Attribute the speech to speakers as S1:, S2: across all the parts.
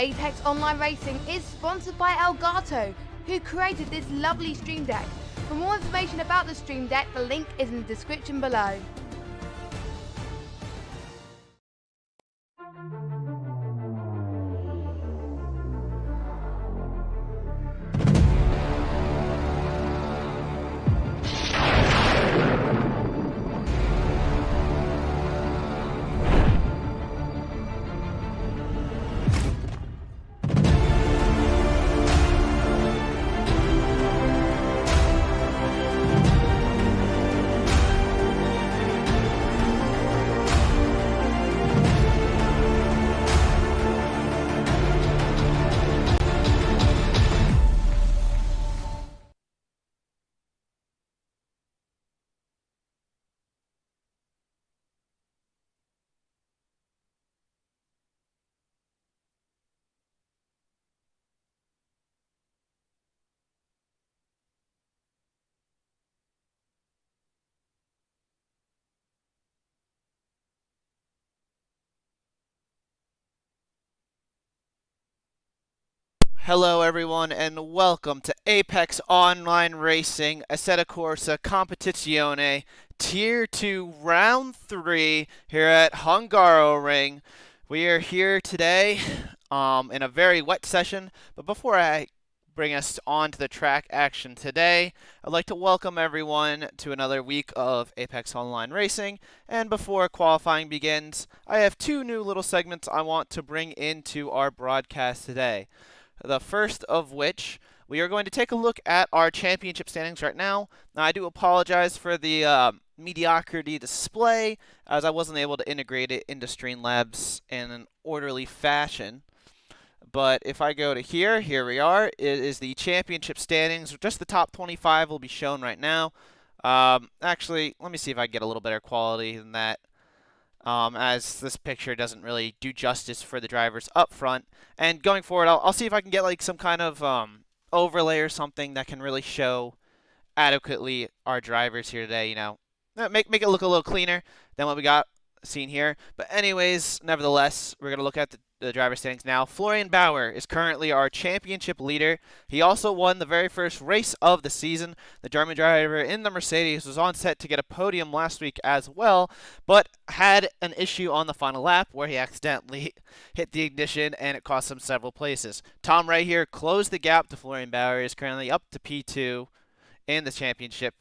S1: Apex Online Racing is sponsored by Elgato, who created this lovely stream deck. For more information about the stream deck, the link is in the description below.
S2: Hello everyone and welcome to Apex Online Racing Assetto Corsa Competizione Tier 2 Round 3 here at Hungaroring. We are here today in a very wet session, but before I bring us on to the track action today, I'd like to welcome everyone to another week of Apex Online Racing. And before qualifying begins, I have two new little segments I want to bring into our broadcast today. The first of which, we are going to take a look at our championship standings right now. Now, I do apologize for the mediocrity display, as I wasn't able to integrate it into Streamlabs in an orderly fashion. But if I go to here we are. It is the championship standings. Just the top 25 will be shown right now. Actually, let me see if I can get a little better quality than that. As this picture doesn't really do justice for the drivers up front. And going forward, I'll see if I can get like some kind of overlay or something that can really show adequately our drivers here today, you know. Make it look a little cleaner than what we got seen here. But anyways, nevertheless, we're going to look at the driver standings now. Florian Bauer is currently our championship leader. He also won the very first race of the season. The German driver in the Mercedes was on set to get a podium last week as well, but had an issue on the final lap where he accidentally hit the ignition and it cost him several places. Tom Ray here closed the gap to Florian Bauer. He is currently up to P2 in the championship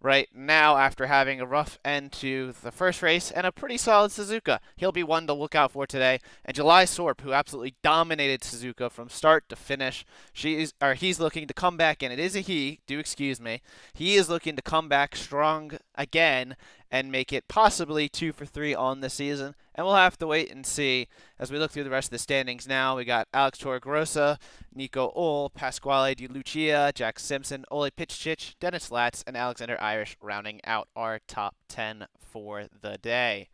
S2: right now after having a rough end to the first race and a pretty solid Suzuka. He'll be one to look out for today. And July Sorp, who absolutely dominated Suzuka from start to finish, he's looking to come back in. It is a he, do excuse me. He is looking to come back strong again and make it possibly 2 for 3 on the season. And we'll have to wait and see as we look through the rest of the standings now. We got Alex Torregrossa, Nico Ohl, Pasquale Di Lucia, Jack Simpson, Ole Pitchich, Dennis Latz, and Alexander Irish rounding out our top 10 for the day.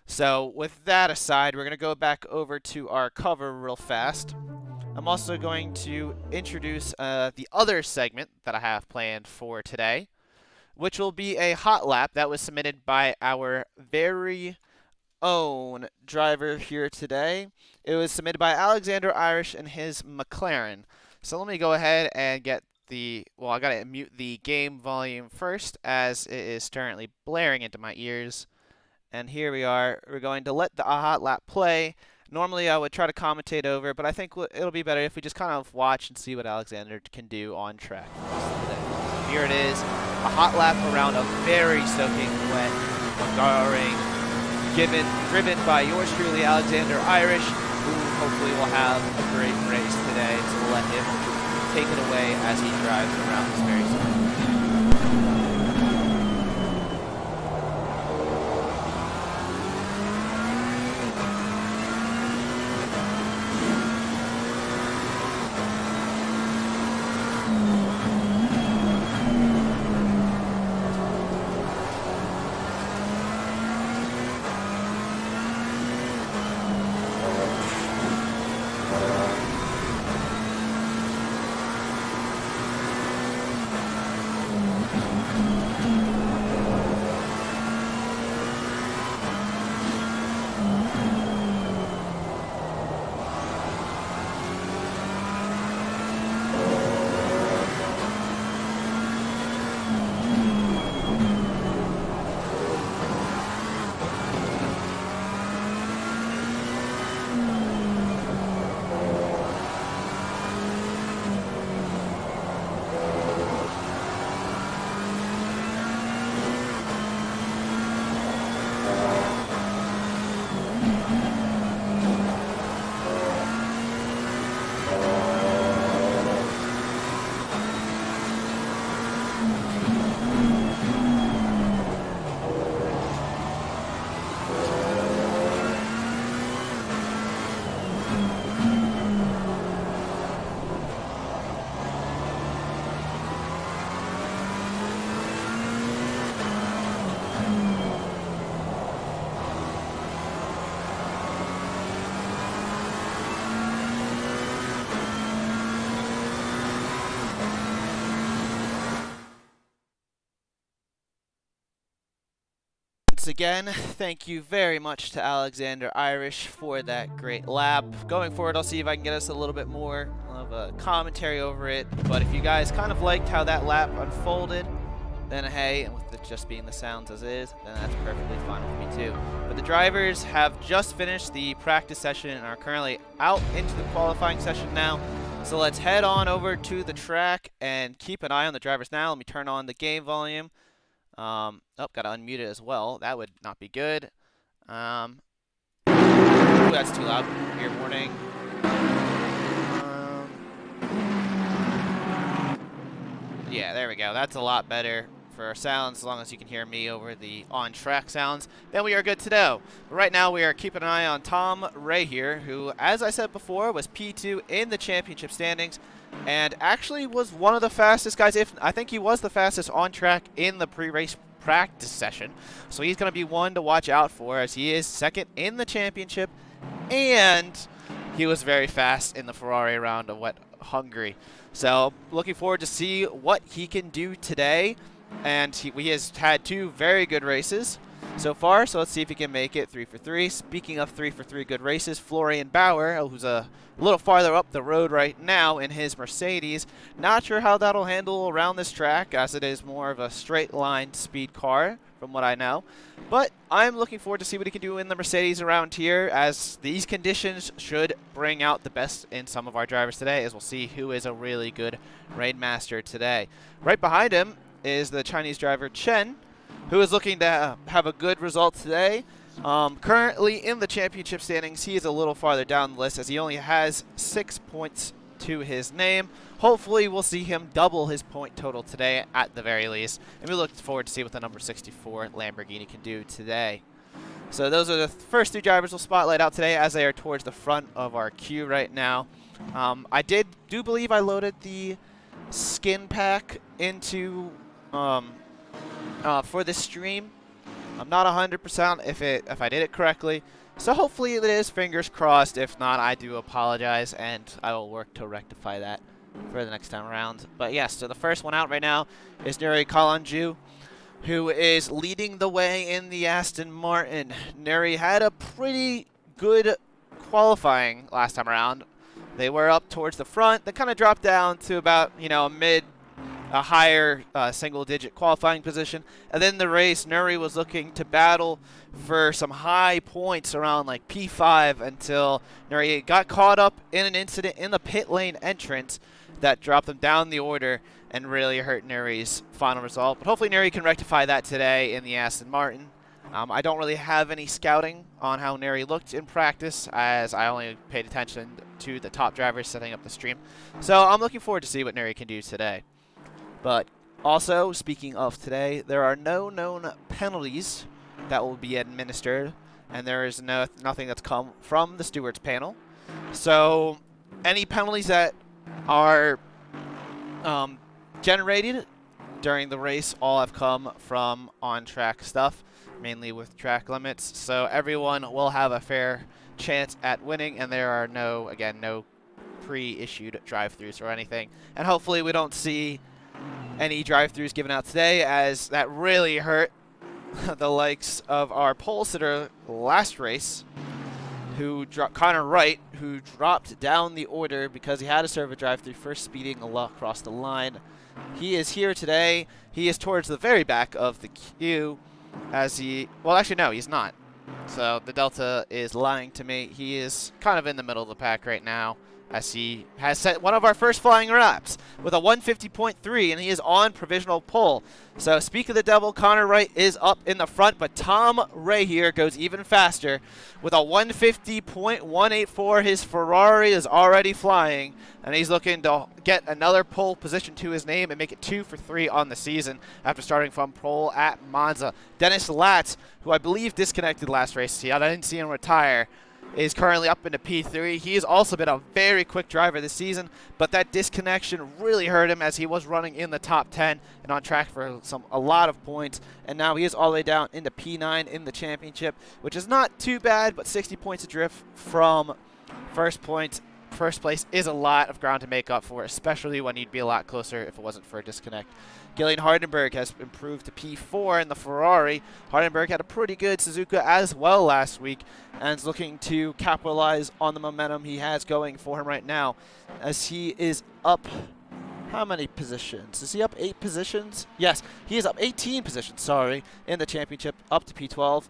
S2: So with that aside, we're going to go back over to our cover real fast. I'm also going to introduce the other segment that I have planned for today, which will be a hot lap that was submitted by our very own driver here today. It was submitted by Alexander Irish and his McLaren. So let me go ahead and get I gotta mute the game volume first as it is currently blaring into my ears. And here we are. We're going to let the hot lap play. Normally I would try to commentate over, but I think it'll be better if we just kind of watch and see what Alexander can do on track for us today. Here it is. A hot lap around a very soaking wet Hungaroring, driven by yours truly, Alexander Irish, who hopefully will have a great race today. So we'll let him take it away as he drives around this very soaking. once again, thank you very much to Alexander Irish for that great lap. Going forward, I'll see if I can get us a little bit more of a commentary over it. But if you guys kind of liked how that lap unfolded, then hey, and with it just being the sounds as is, then that's perfectly fine with me too. But the drivers have just finished the practice session and are currently out into the qualifying session now. So let's head on over to the track and keep an eye on the drivers now. Let me turn on the game volume. Oh, gotta unmute it as well. That would not be good. Ooh, that's too loud. Ear warning. Yeah, there we go. That's a lot better for our sounds, as long as you can hear me over the on-track sounds. Then we are good to go. But right now, we are keeping an eye on Tom Ray here, who, as I said before, was P2 in the championship standings, and actually was one of the fastest guys. I think he was the fastest on track in the pre-race practice session. So he's going to be one to watch out for, as he is second in the championship, and he was very fast in the Ferrari round of Hungary. So looking forward to see what he can do today. And he has had two very good races so far, so let's see if he can make it 3 for 3. Speaking of 3 for 3 good races, Florian Bauer, who's a little farther up the road right now in his Mercedes. Not sure how that'll handle around this track, as it is more of a straight line speed car, from what I know. But I'm looking forward to see what he can do in the Mercedes around here, as these conditions should bring out the best in some of our drivers today, as we'll see who is a really good Raidmaster today. Right behind him is the Chinese driver Chen, who is looking to have a good result today. Currently in the championship standings, he is a little farther down the list, as he only has 6 points to his name. Hopefully we'll see him double his point total today at the very least, and we look forward to see what the number 64 Lamborghini can do today. So those are the first two drivers we'll spotlight out today, as they are towards the front of our queue right now. I do believe I loaded the skin pack into for this stream. I'm not 100% if I did it correctly, so hopefully it is, fingers crossed. If not, I do apologize, and I will work to rectify that for the next time around. But yes, so the first one out right now is Nuri Kalanju, who is leading the way in the Aston Martin. Nuri had a pretty good qualifying last time around. They were up towards the front. They kind of dropped down to about, a higher single-digit qualifying position. And then the race, Nuri was looking to battle for some high points around like P5 until Nuri got caught up in an incident in the pit lane entrance that dropped them down the order and really hurt Nuri's final result. But hopefully Nuri can rectify that today in the Aston Martin. I don't really have any scouting on how Nuri looked in practice, as I only paid attention to the top drivers setting up the stream. So I'm looking forward to see what Nuri can do today. But also, speaking of today, there are no known penalties that will be administered, and there is nothing that's come from the stewards panel. So any penalties that are generated during the race all have come from on-track stuff, mainly with track limits. So everyone will have a fair chance at winning, and there are no pre-issued drive-thrus or anything. And hopefully we don't see any drive-thrus given out today, as that really hurt the likes of our pole sitter last race, Connor Wright, who dropped down the order because he had to serve a drive-thru first, speeding across the line. He is here today. He is towards the very back of the queue, as well, actually no, he's not. So the Delta is lying to me. He is kind of in the middle of the pack right now, as he has set one of our first flying laps with a 150.3, and he is on provisional pole. So speak of the devil, Connor Wright is up in the front, but Tom Ray here goes even faster with a 150.184. His Ferrari is already flying, and he's looking to get another pole position to his name and make it 2 for 3 on the season after starting from pole at Monza. Dennis Latz, who I believe disconnected last race, I didn't see him retire, is currently up into P3. He has also been a very quick driver this season, but that disconnection really hurt him, as he was running in the top 10 and on track for a lot of points. And now he is all the way down into P9 in the championship, which is not too bad, but 60 points adrift from first point first place is a lot of ground to make up for, especially when you'd be a lot closer if it wasn't for a disconnect. Gillian Hardenberg has improved to P4 in the Ferrari. Hardenberg had a pretty good Suzuka as well last week and is looking to capitalize on the momentum he has going for him right now, as he is up how many positions? Is he up 8 positions? Yes, he is up 18 positions, sorry, in the championship, up to P12.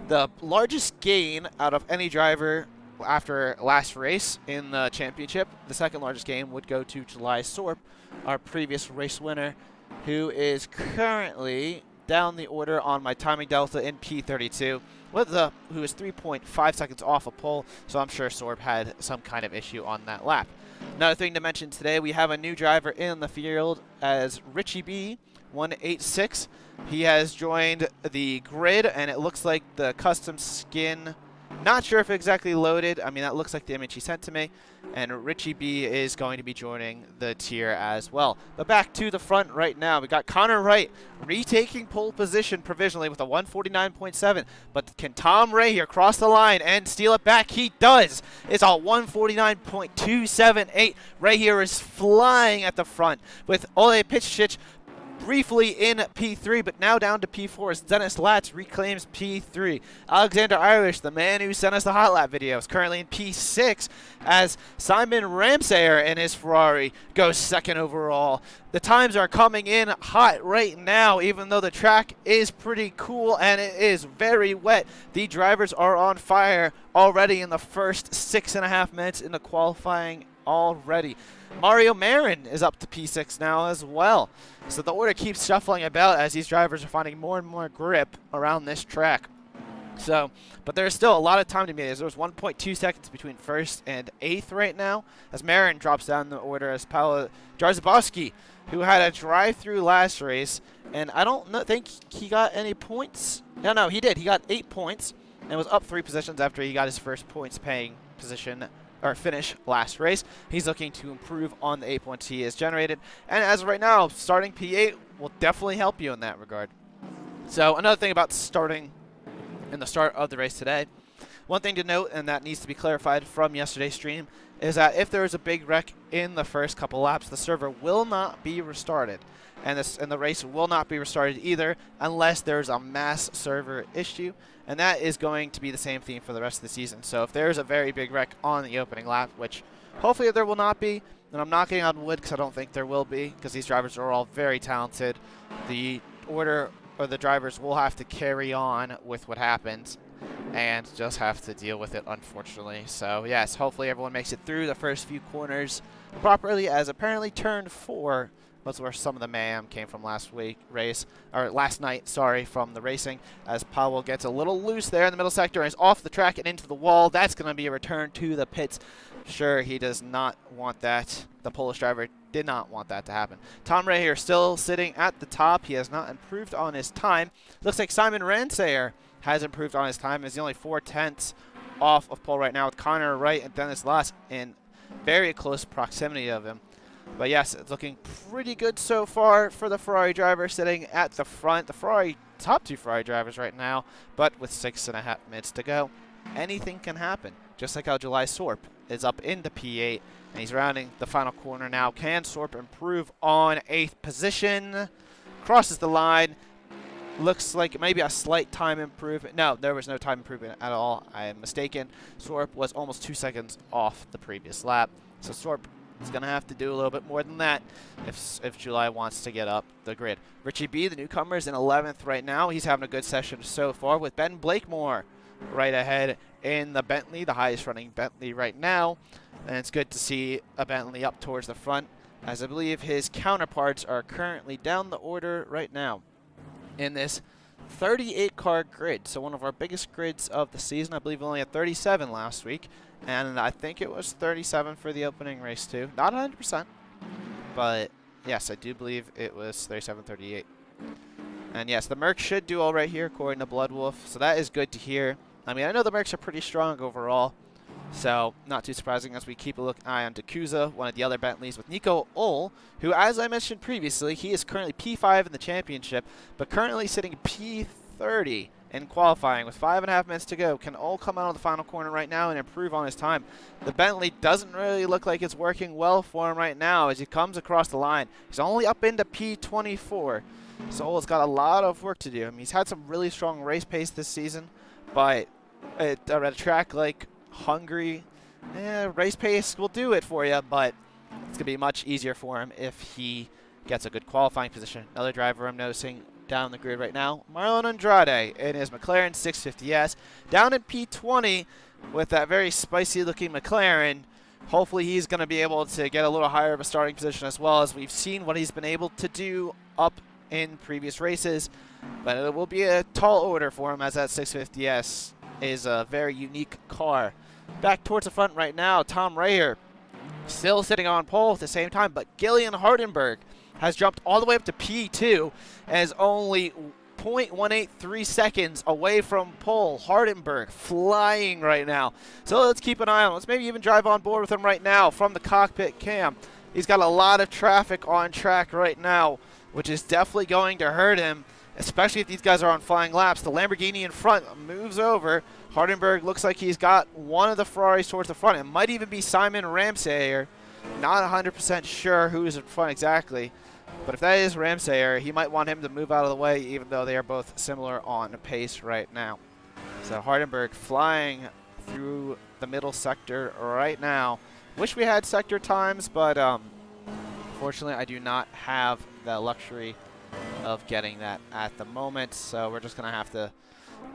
S2: The largest gain out of any driver after last race in the championship, the second largest gain would go to July Sorp, our previous race winner, who is currently down the order on my timing delta in P32, who is 3.5 seconds off a pole, so I'm sure Sorp had some kind of issue on that lap. Another thing to mention today, we have a new driver in the field as Richie B, 186. He has joined the grid, and it looks like the custom skin, not sure if exactly loaded. I mean, that looks like the image he sent to me. And Richie B is going to be joining the tier as well. But back to the front right now, we got Connor Wright retaking pole position provisionally with a 149.7. But can Tom Ray here cross the line and steal it back? He does. It's a 149.278. Ray here is flying at the front with Ole Pitchich briefly in P3, but now down to P4 as Dennis Latz reclaims P3. Alexander Irish, the man who sent us the hot lap video, is currently in P6 as Simon Ramsayer in his Ferrari goes second overall. The times are coming in hot right now, even though the track is pretty cool and it is very wet. The drivers are on fire already in the first 6.5 minutes in the qualifying already. Mario Marin is up to P6 now as well. So the order keeps shuffling about as these drivers are finding more and more grip around this track. So, but there's still a lot of time to be. There's 1.2 seconds between first and 8th right now, as Marin drops down the order as Paolo Jarzabowski, who had a drive-through last race, and I don't think he got any points. No, he did. He got 8 points and was up 3 positions after he got his first points-paying position or finish last race. He's looking to improve on the 8 points he has generated, and as of right now, starting P8 will definitely help you in that regard. So another thing about starting in the start of the race today, one thing to note, and that needs to be clarified from yesterday's stream, is that if there is a big wreck in the first couple laps, the server will not be restarted, and the race will not be restarted either unless there's a mass server issue. And that is going to be the same theme for the rest of the season. So if there's a very big wreck on the opening lap, which hopefully there will not be, and I'm knocking on wood because I don't think there will be, because these drivers are all very talented, the order or the drivers will have to carry on with what happens and just have to deal with it, unfortunately. So yes, hopefully everyone makes it through the first few corners properly, as apparently turn 4 was where some of the mayhem came from last night, from the racing, as Powell gets a little loose there in the middle sector and is off the track and into the wall. That's going to be a return to the pits. Sure, he does not want that. The Polish driver did not want that to happen. Tom Ray here still sitting at the top. He has not improved on his time. Looks like Simon Ransayer has improved on his time. He's only 4/10 off of pole right now, with Connor Wright and Dennis Lass in very close proximity of him. But yes, it's looking pretty good so far for the Ferrari driver sitting at the front. The top 2 Ferrari drivers right now, but with 6.5 minutes to go, anything can happen. Just like how July Sorp is up into P8, and he's rounding the final corner now. Can Sorp improve on 8th position? Crosses the line. Looks like maybe a slight time improvement. No, there was no time improvement at all. I am mistaken. Sorp was almost 2 seconds off the previous lap. So Sorp is going to have to do a little bit more than that if July wants to get up the grid. Richie B, the newcomer, is in 11th right now. He's having a good session so far, with Ben Blakemore right ahead in the Bentley, the highest running Bentley right now. And it's good to see a Bentley up towards the front, as I believe his counterparts are currently down the order right now in this 38-car grid. So one of our biggest grids of the season. I believe we only had 37 last week, and I think it was 37 for the opening race too. Not 100%, but yes, I do believe it was 37, 38. And yes, the Mercs should do all right here according to Bloodwolf, so that is good to hear. I mean, I know the Mercs are pretty strong overall, so not too surprising as we keep a eye on Dakuza, one of the other Bentleys, with Nico Ull, who, as I mentioned previously, he is currently P5 in the championship, but currently sitting P30 in qualifying. With 5.5 minutes to go, can all come out of the final corner right now and improve on his time. The Bentley doesn't really look like it's working well for him right now as he comes across the line. He's only up into P24. Sol's got a lot of work to do. I mean, he's had some really strong race pace this season, but at a track like Hungary, race pace will do it for you, but it's going to be much easier for him if he gets a good qualifying position. Another driver I'm noticing down the grid right now, Marlon Andrade in his McLaren 650S, down in P20 with that very spicy looking McLaren. Hopefully he's going to be able to get a little higher of a starting position, as well as we've seen what he's been able to do up in previous races, but it will be a tall order for him as that 650S is a very unique car. Back towards the front right now, Tom Raher still sitting on pole at the same time, but Gillian Hardenberg has jumped all the way up to P2 and is only 0.183 seconds away from pole. Hardenberg flying right now. So let's keep an eye on him. Let's maybe even drive on board with him right now from the cockpit cam. He's got a lot of traffic on track right now, which is definitely going to hurt him, especially if these guys are on flying laps. The Lamborghini in front moves over. Hardenberg looks like he's got one of the Ferraris towards the front. It might even be Simon Ramsayer. Not 100% sure who's in front exactly, but if that is Ramsayer, he might want him to move out of the way, even though they are both similar on pace right now. So Hardenberg flying through the middle sector right now. Wish we had sector times, but unfortunately I do not have the luxury of getting that at the moment, so we're just going to have to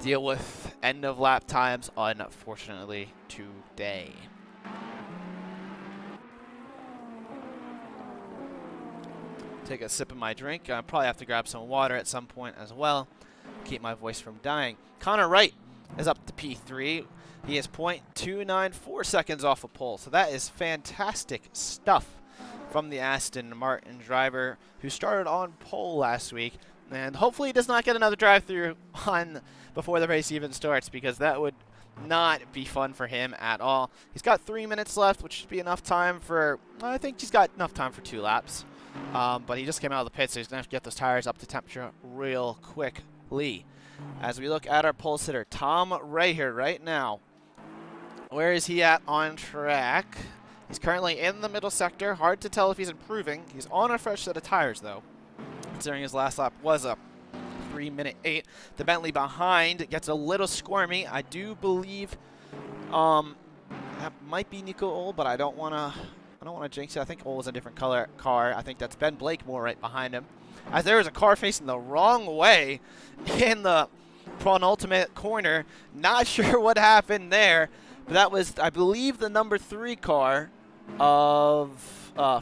S2: deal with end of lap times, unfortunately, today. Take a sip of my drink. I probably have to grab some water at some point as well. Keep my voice from dying. Connor Wright is up to P3. He is 0.294 seconds off of pole, so that is fantastic stuff from the Aston Martin driver who started on pole last week. And hopefully he does not get another drive-through on before the race even starts, because that would not be fun for him at all. He's got 3 minutes left, which should be enough time for, I think he's got enough time for 2 laps. But he just came out of the pit, so he's going to have to get those tires up to temperature real quickly. As we look at our pole sitter, Tom Raher right now. Where is he at on track? He's currently in the middle sector. Hard to tell if he's improving. He's on a fresh set of tires, though, considering his last lap was a 3:08. The Bentley behind gets a little squirmy. I do believe that might be Nico Ohl, but I don't want to jinx it. I think Ohl is a different color car. I think that's Ben Blakemore right behind him. As there is a car facing the wrong way in the penultimate corner. Not sure what happened there, but that was, I believe, the number 3 car of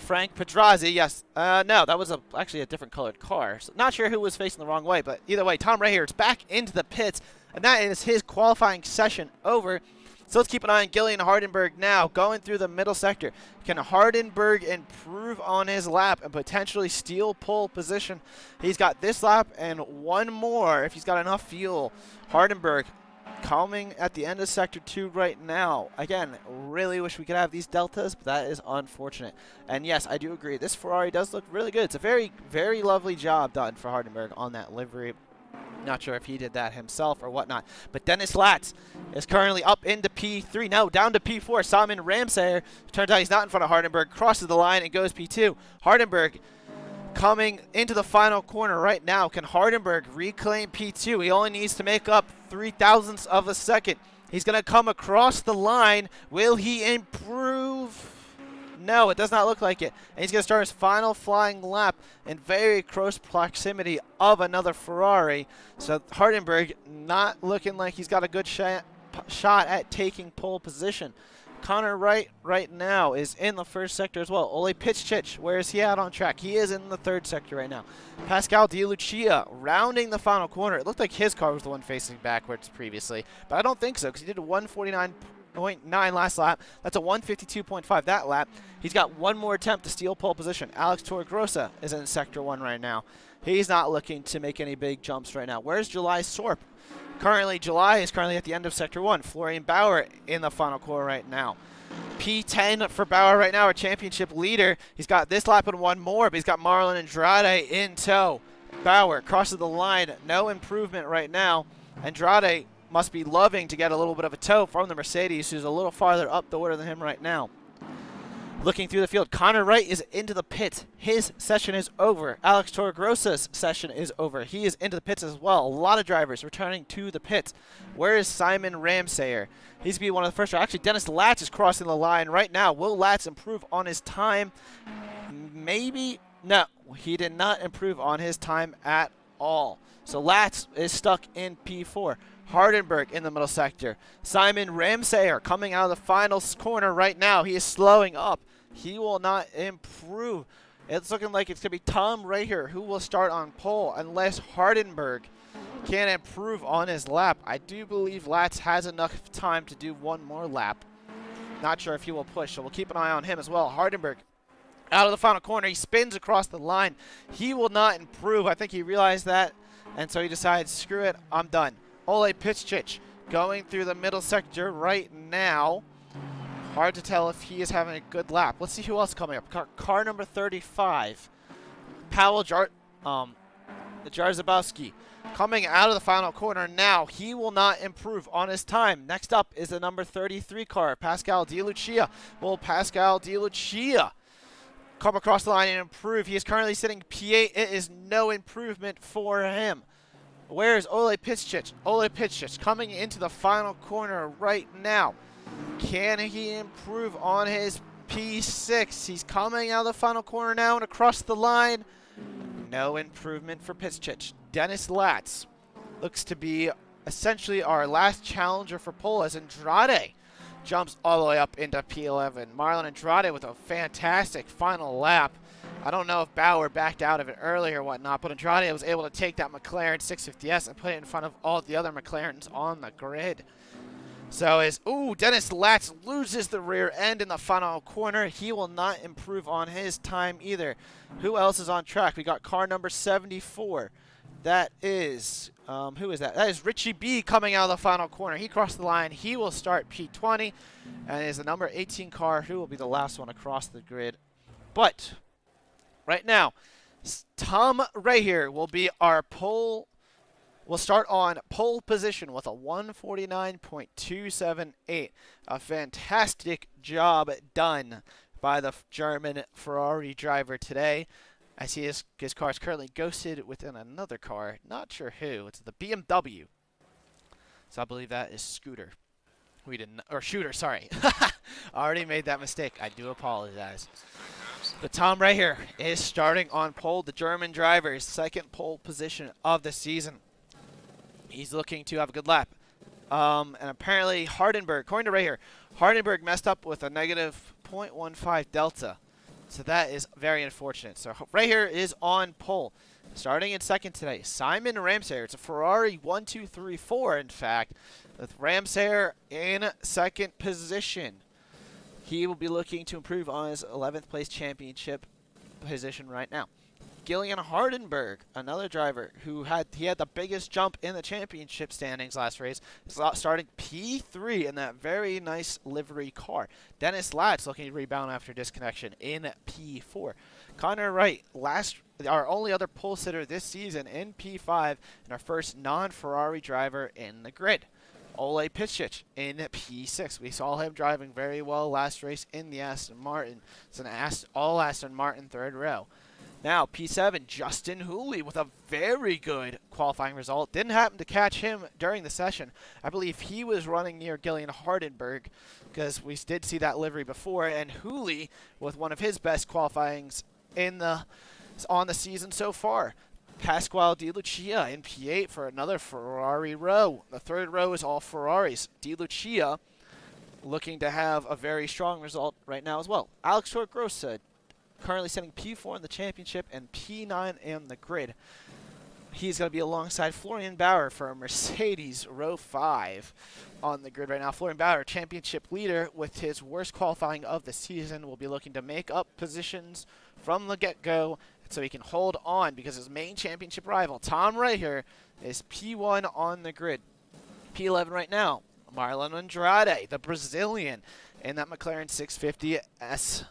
S2: Frank Pedrazzi. Yes. No, that was actually a different colored car. So not sure who was facing the wrong way, but either way, Tom Raher is back into the pits, and that is his qualifying session over. So let's keep an eye on Gillian Hardenberg now, going through the middle sector. Can Hardenberg improve on his lap and potentially steal pole position? He's got this lap and one more if he's got enough fuel. Hardenberg coming at the end of Sector 2 right now. Again, really wish we could have these deltas, but that is unfortunate. And yes, I do agree. This Ferrari does look really good. It's a very, very lovely job done for Hardenberg on that livery. Not sure if he did that himself or whatnot. But Dennis Latz is currently up into P3. No, down to P4. Simon Ramsayer. Turns out he's not in front of Hardenberg. Crosses the line and goes P2. Hardenberg coming into the final corner right now. Can Hardenberg reclaim P2? He only needs to make up 0.003 of a second. He's going to come across the line. Will he improve? No, it does not look like it. And he's going to start his final flying lap in very close proximity of another Ferrari. So Hardenberg not looking like he's got a good shot at taking pole position. Connor Wright right now is in the first sector as well. Ole Pitschich, where is he at on track? He is in the third sector right now. Pascal Di Lucia rounding the final corner. It looked like his car was the one facing backwards previously, but I don't think so because he did a 149.9 last lap. That's a 152.5 that lap. He's got one more attempt to steal pole position. Alex Torregrossa is in Sector 1 right now. He's not looking to make any big jumps right now. Where's July Sorp? July is currently at the end of Sector 1. Florian Bauer in the final corner right now. P10 for Bauer right now, our championship leader. He's got this lap and one more, but he's got Marlon Andrade in tow. Bauer crosses the line. No improvement right now. Andrade must be loving to get a little bit of a tow from the Mercedes, who's a little farther up the order than him right now. Looking through the field, Connor Wright is into the pit. His session is over. Alex Torregrosa's session is over. He is into the pits as well. A lot of drivers returning to the pits. Where is Simon Ramsayer? He's going to be one of the first. Actually, Dennis Latz is crossing the line right now. Will Latz improve on his time? Maybe. No, he did not improve on his time at all. So Latz is stuck in P4. Hardenberg in the middle sector. Simon Ramsayer coming out of the final corner right now. He is slowing up. He will not improve. It's looking like it's going to be Tom right here who will start on pole unless Hardenberg can improve on his lap. I do believe Latz has enough time to do one more lap. Not sure if he will push, so we'll keep an eye on him as well. Hardenberg out of the final corner. He spins across the line. He will not improve. I think he realized that, and so he decides, screw it, I'm done. Ole Pitschich going through the middle sector right now. Hard to tell if he is having a good lap. Let's see who else is coming up. Car number 35. Paweł Jarzabowski coming out of the final corner now. He will not improve on his time. Next up is the number 33 car, Pascal Di Lucia. Will Pascal Di Lucia come across the line and improve? He is currently sitting P8. It is no improvement for him. Where is Ole Pitschich? Ole Pitschich coming into the final corner right now. Can he improve on his P6? He's coming out of the final corner now and across the line. No improvement for Pitschich. Dennis Latz looks to be essentially our last challenger for pole as Andrade jumps all the way up into P11. Marlon Andrade with a fantastic final lap. I don't know if Bauer backed out of it earlier or whatnot, but Andrade was able to take that McLaren 650S and put it in front of all the other McLarens on the grid. So Dennis Latz loses the rear end in the final corner. He will not improve on his time either. Who else is on track? We got car number 74. That is, who is that? That is Richie B coming out of the final corner. He crossed the line. He will start P20 and is the number 18 car who will be the last one across the grid. But right now, Tom right here will be our pole. We'll start on pole position with a 149.278. A fantastic job done by the German Ferrari driver today. I see his car is currently ghosted within another car. Not sure who. It's the BMW. So I believe that is Scooter. We didn't, or Shooter, sorry. I already made that mistake. I do apologize. But Tom right here is starting on pole. The German driver's second pole position of the season. He's looking to have a good lap. And apparently Hardenberg, according to right here, Hardenberg messed up with a negative 0.15 delta. So that is very unfortunate. So right here is on pole. Starting in second today, Simon Ramsayer. It's a Ferrari 1, 2, 3, 4, in fact, with Ramsayer in second position. He will be looking to improve on his 11th place championship position right now. Gillian Hardenberg, another driver who had the biggest jump in the championship standings last race, starting P3 in that very nice livery car. Dennis Latz looking to rebound after disconnection in P4. Connor Wright, our only other pole sitter this season in P5 and our first non-Ferrari driver in the grid. Ole Pitschich in P6. We saw him driving very well last race in the Aston Martin. It's an all Aston Martin third row. Now, P7, Justin Hooley with a very good qualifying result. Didn't happen to catch him during the session. I believe he was running near Gillian Hardenberg because we did see that livery before. And Hooley with one of his best qualifyings on the season so far. Pasquale Di Lucia in P8 for another Ferrari row. The third row is all Ferraris. Di Lucia looking to have a very strong result right now as well. Alex Torregrosa currently sitting P4 in the championship and P9 in the grid. He's going to be alongside Florian Bauer for a Mercedes row 5 on the grid right now. Florian Bauer, championship leader with his worst qualifying of the season, will be looking to make up positions from the get-go so he can hold on because his main championship rival, Tom right here, is P1 on the grid. P11 right now, Marlon Andrade, the Brazilian, in that McLaren 650S.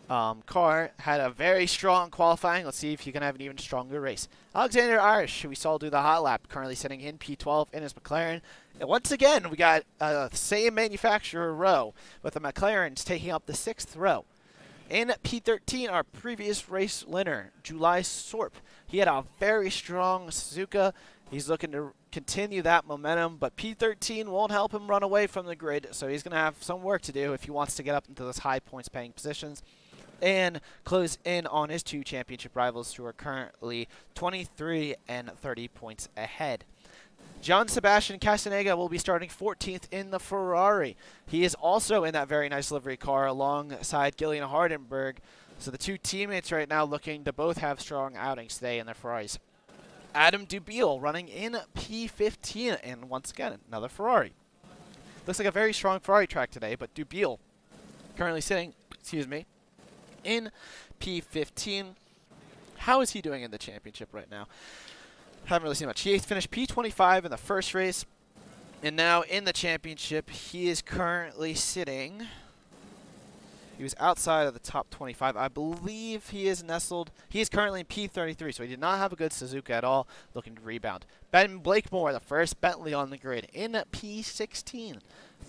S2: car had a very strong qualifying. Let's see if he can have an even stronger race. Alexander Irish, who we saw do the hot lap, currently sitting in P12 in his McLaren. And once again, we got the same manufacturer row, with the McLarens taking up the 6th row. In P13, our previous race winner, July Sorp. He had a very strong Suzuka. He's looking to continue that momentum, but P13 won't help him run away from the grid, so he's going to have some work to do if he wants to get up into those high points-paying positions and close in on his 2 championship rivals, who are currently 23 and 30 points ahead. John Sebastian Castaneda will be starting 14th in the Ferrari. He is also in that very nice livery car alongside Gillian Hardenberg. So the 2 teammates right now looking to both have strong outings today in their Ferraris. Adam Dubiel running in P15, and once again, another Ferrari. Looks like a very strong Ferrari track today, but Dubiel currently sitting, in P15. How is he doing in the championship right now? Haven't really seen much. He finished P25 in the first race, and now in the championship, he is currently sitting. He was outside of the top 25. I believe he is nestled. He is currently in P33, so he did not have a good Suzuka at all, looking to rebound. Ben Blakemore, the first Bentley on the grid, in P16.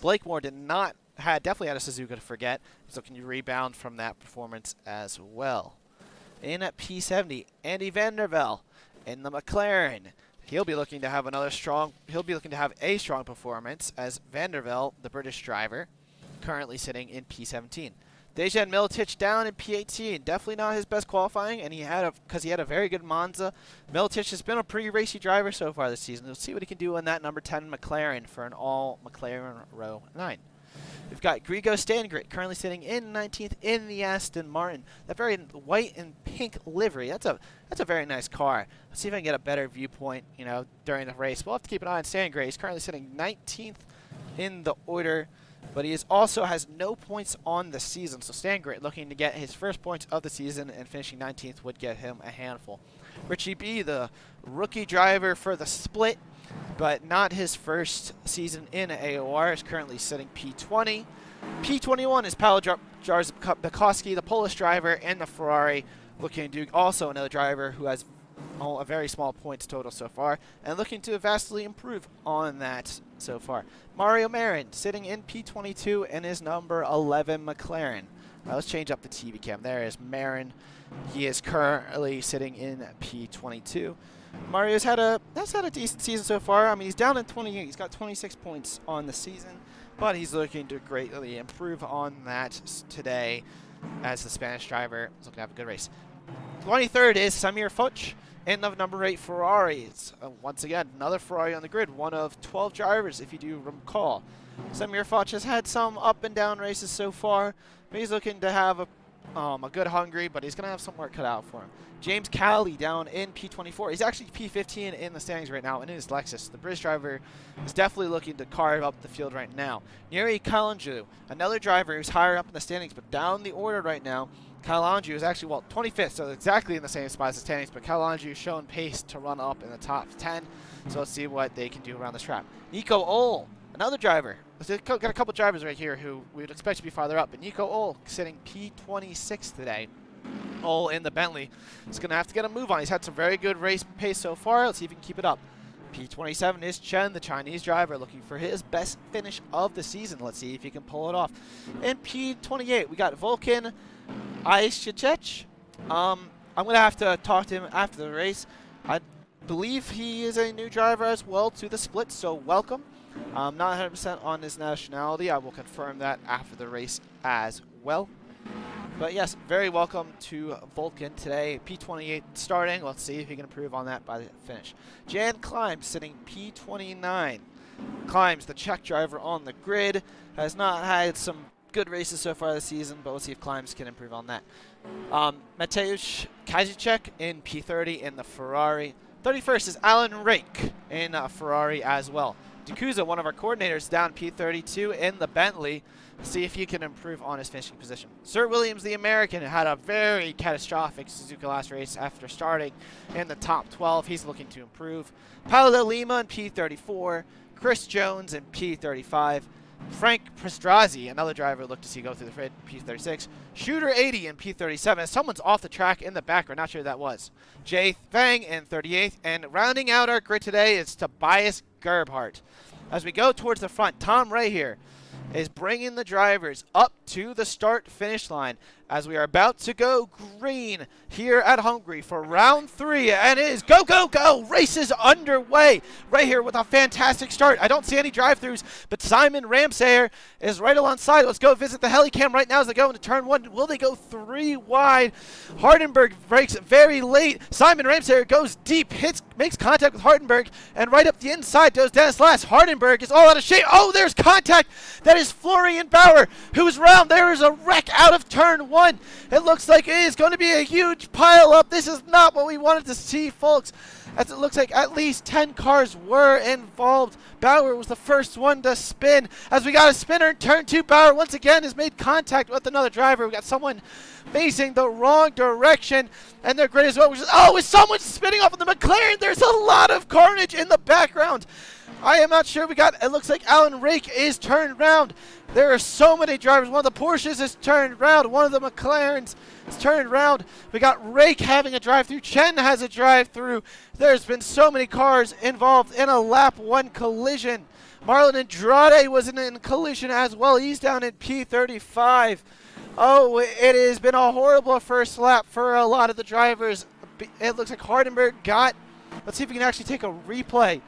S2: Blakemore definitely had a Suzuka to forget. He's looking to rebound from that performance as well. In P70, Andy Vandervelde in the McLaren. He'll be looking to have a strong performance as Vandervelde, the British driver, currently sitting in P17. Dejan Milicic down in P18. Definitely not his best qualifying, and because he had a very good Monza. Milicic has been a pretty racy driver so far this season. We'll see what he can do in that number 10 McLaren for an all McLaren row 9. We've got Grigo Stangrit currently sitting in 19th in the Aston Martin. That very white and pink livery. That's a very nice car. Let's see if I can get a better viewpoint, during the race. We'll have to keep an eye on Stangrit. He's currently sitting 19th in the order, but he also has no points on the season. So Stangrit looking to get his first points of the season, and finishing 19th would get him a handful. Richie B, the rookie driver for the split, but not his first season in AOR, is currently sitting P20. P21 is Paweł Jarzykowski, the Polish driver, and the Ferrari, looking to do also another driver who has a very small points total so far, and looking to vastly improve on that so far. Mario Marin sitting in P22 in his number 11 McLaren. Let's change up the TV cam. There is Marin. He is currently sitting in P22. Mario's had a decent season so far. I mean, he's down in 28. He's got 26 points on the season, but he's looking to greatly improve on that today as the Spanish driver is looking to have a good race. 23rd is Samir Fuchs in the number 8 Ferrari. It's once again another Ferrari on the grid, one of 12 drivers if you do recall. Samir Fuchs has had some up and down races so far, but he's looking to have a good Hungary, but he's going to have some work cut out for him. James Cowley down in P24. He's actually P15 in the standings right now in his Lexus. The British driver is definitely looking to carve up the field right now. Yuri Kalanju, another driver who's higher up in the standings, but down the order right now. Kalanju is actually, 25th, so exactly in the same spot as the standings, but Kalanju is showing pace to run up in the top 10. So let's see what they can do around this track. Nico Ohl, another driver. Got a couple drivers right here who we would expect to be farther up, but Nico Ohl sitting P26 today. Ohl in the Bentley is going to have to get a move on. He's had some very good race pace so far. Let's see if he can keep it up. P27 is Chen, the Chinese driver, looking for his best finish of the season. Let's see if he can pull it off. In P28, we got Volkan Aishchech. I'm going to have to talk to him after the race. I believe he is a new driver as well to the split, so welcome. I'm not 100% on his nationality. I will confirm that after the race as well. But yes, very welcome to Volkan today. P28 starting. Let's see if he can improve on that by the finish. Jan Klimes sitting P29. Klimes, the Czech driver on the grid, has not had some good races so far this season, but we'll see if Klimes can improve on that. Mateusz Kazicek in P30 in the Ferrari. 31st is Alan Rake in Ferrari as well. Dakuza, one of our coordinators, down P32 in the Bentley. See if he can improve on his finishing position. Sir Williams, the American, had a very catastrophic Suzuka last race after starting in the top 12. He's looking to improve. Paulo Lima in P34. Chris Jones in P35. Frank Prestrazzi, another driver, looked to see go through the grid, P36. Shooter 80 in P37. Someone's off the track in the background. Not sure who that was. Jay Fang in 38th. And rounding out our grid today is Tobias Gerbhardt. As we go towards the front, Tom Ray here is bringing the drivers up to the start-finish line as we are about to go green here at Hungary for round 3, and it is go, go, go! Race is underway right here with a fantastic start. I don't see any drive-thrus, but Simon Ramsayer is right alongside. Let's go visit the helicam right now as they go into turn 1. Will they go 3 wide? Hardenberg breaks very late. Simon Ramsayer goes deep, makes contact with Hardenberg, and right up the inside goes Dennis Lass. Hardenberg is all out of shape. Oh, there's contact. That is Florian Bauer, who is round. There is a wreck out of turn 1. It looks like it is going to be a huge pile up. This is not what we wanted to see, folks, as it looks like at least 10 cars were involved. Bauer was the first one to spin. As we got a spinner in turn 2, Bauer once again has made contact with another driver. We got someone facing the wrong direction, and their grid as well. Oh, is someone spinning off of the McLaren? There's a lot of carnage in the background. I am not sure. It looks like Alan Rake is turned around. There are so many drivers. One of the Porsches is turned around. One of the McLarens is turned around. We got Rake having a drive-through. Chen has a drive-through. There's been so many cars involved in a lap 1 collision. Marlon Andrade was in a collision as well. He's down in P35. Oh, it has been a horrible first lap for a lot of the drivers. It looks like Hardenberg got... Let's see if we can actually take a replay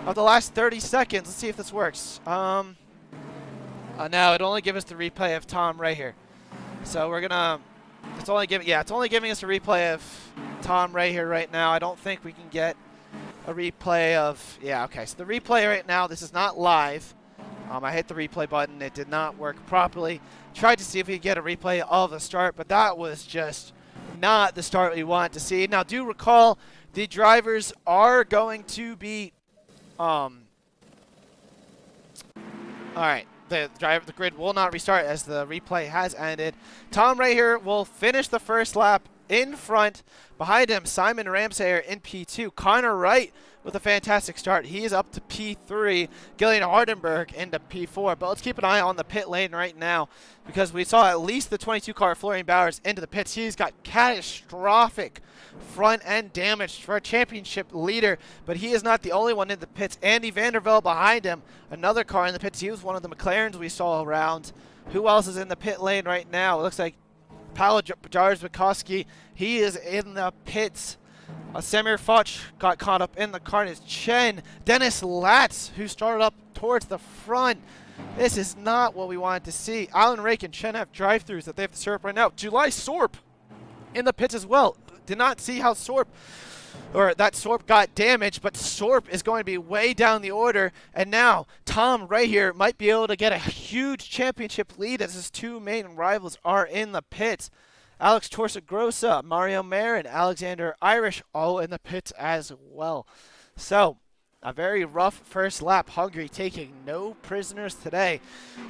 S2: of the last 30 seconds. Let's see if this works. No, it'll only give us the replay of Tom right here. So we're gonna. It's only giving us a replay of Tom right here right now. I don't think we can get a replay of. Yeah, okay. So the replay right now. This is not live. I hit the replay button. It did not work properly. Tried to see if we could get a replay of the start, but that was just not the start we want to see. Now, do recall the drivers are going to be. All right. The grid will not restart as the replay has ended. Tom Ray here will finish the first lap in front. Behind him, Simon Ramsayer in P2. Connor Wright with a fantastic start. He is up to P3. Gillian Hardenberg into P4. But let's keep an eye on the pit lane right now because we saw at least the 22 car Florian Bowers into the pits. He's got catastrophic front end damage for a championship leader, but he is not the only one in the pits. Andy Vandervelde behind him, another car in the pits. He was one of the McLarens we saw around. Who else is in the pit lane right now? It looks like Paolo Jarzbakowski. He is in the pits. Samir Foch got caught up in the carnage. Chen, Dennis Latz, who started up towards the front. This is not what we wanted to see. Alan Rake and Chen have drive-thrus that they have to serve right now. July Sorp in the pits as well. Did not see how Sorp got damaged, but Sorp is going to be way down the order. And now Tom right here might be able to get a huge championship lead as his 2 main rivals are in the pits. Alex Torsagrosa, Mario Marin, Alexander Irish all in the pits as well. So a very rough first lap. Hungary taking no prisoners today.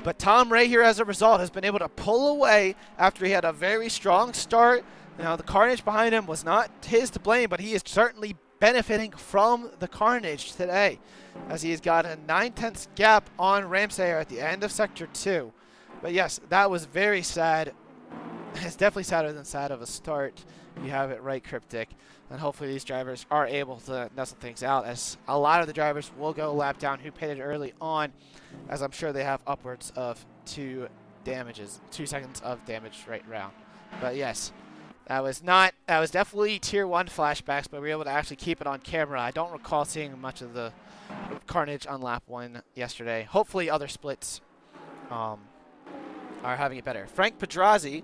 S2: But Tom Ray here as a result has been able to pull away after he had a very strong start. Now, the carnage behind him was not his to blame, but he is certainly benefiting from the carnage today as he has got a 9/10 gap on Ramsayer at the end of Sector 2. But yes, that was very sad. It's definitely sadder than sad of a start. You have it right, Cryptic. And hopefully these drivers are able to nuzzle things out, as a lot of the drivers will go lap down who pitted early on, as I'm sure they have upwards of 2 seconds of damage right round. But yes. That was definitely Tier 1 flashbacks, but we were able to actually keep it on camera. I don't recall seeing much of the carnage on lap 1 yesterday. Hopefully other splits are having it better. Frank Pedrazzi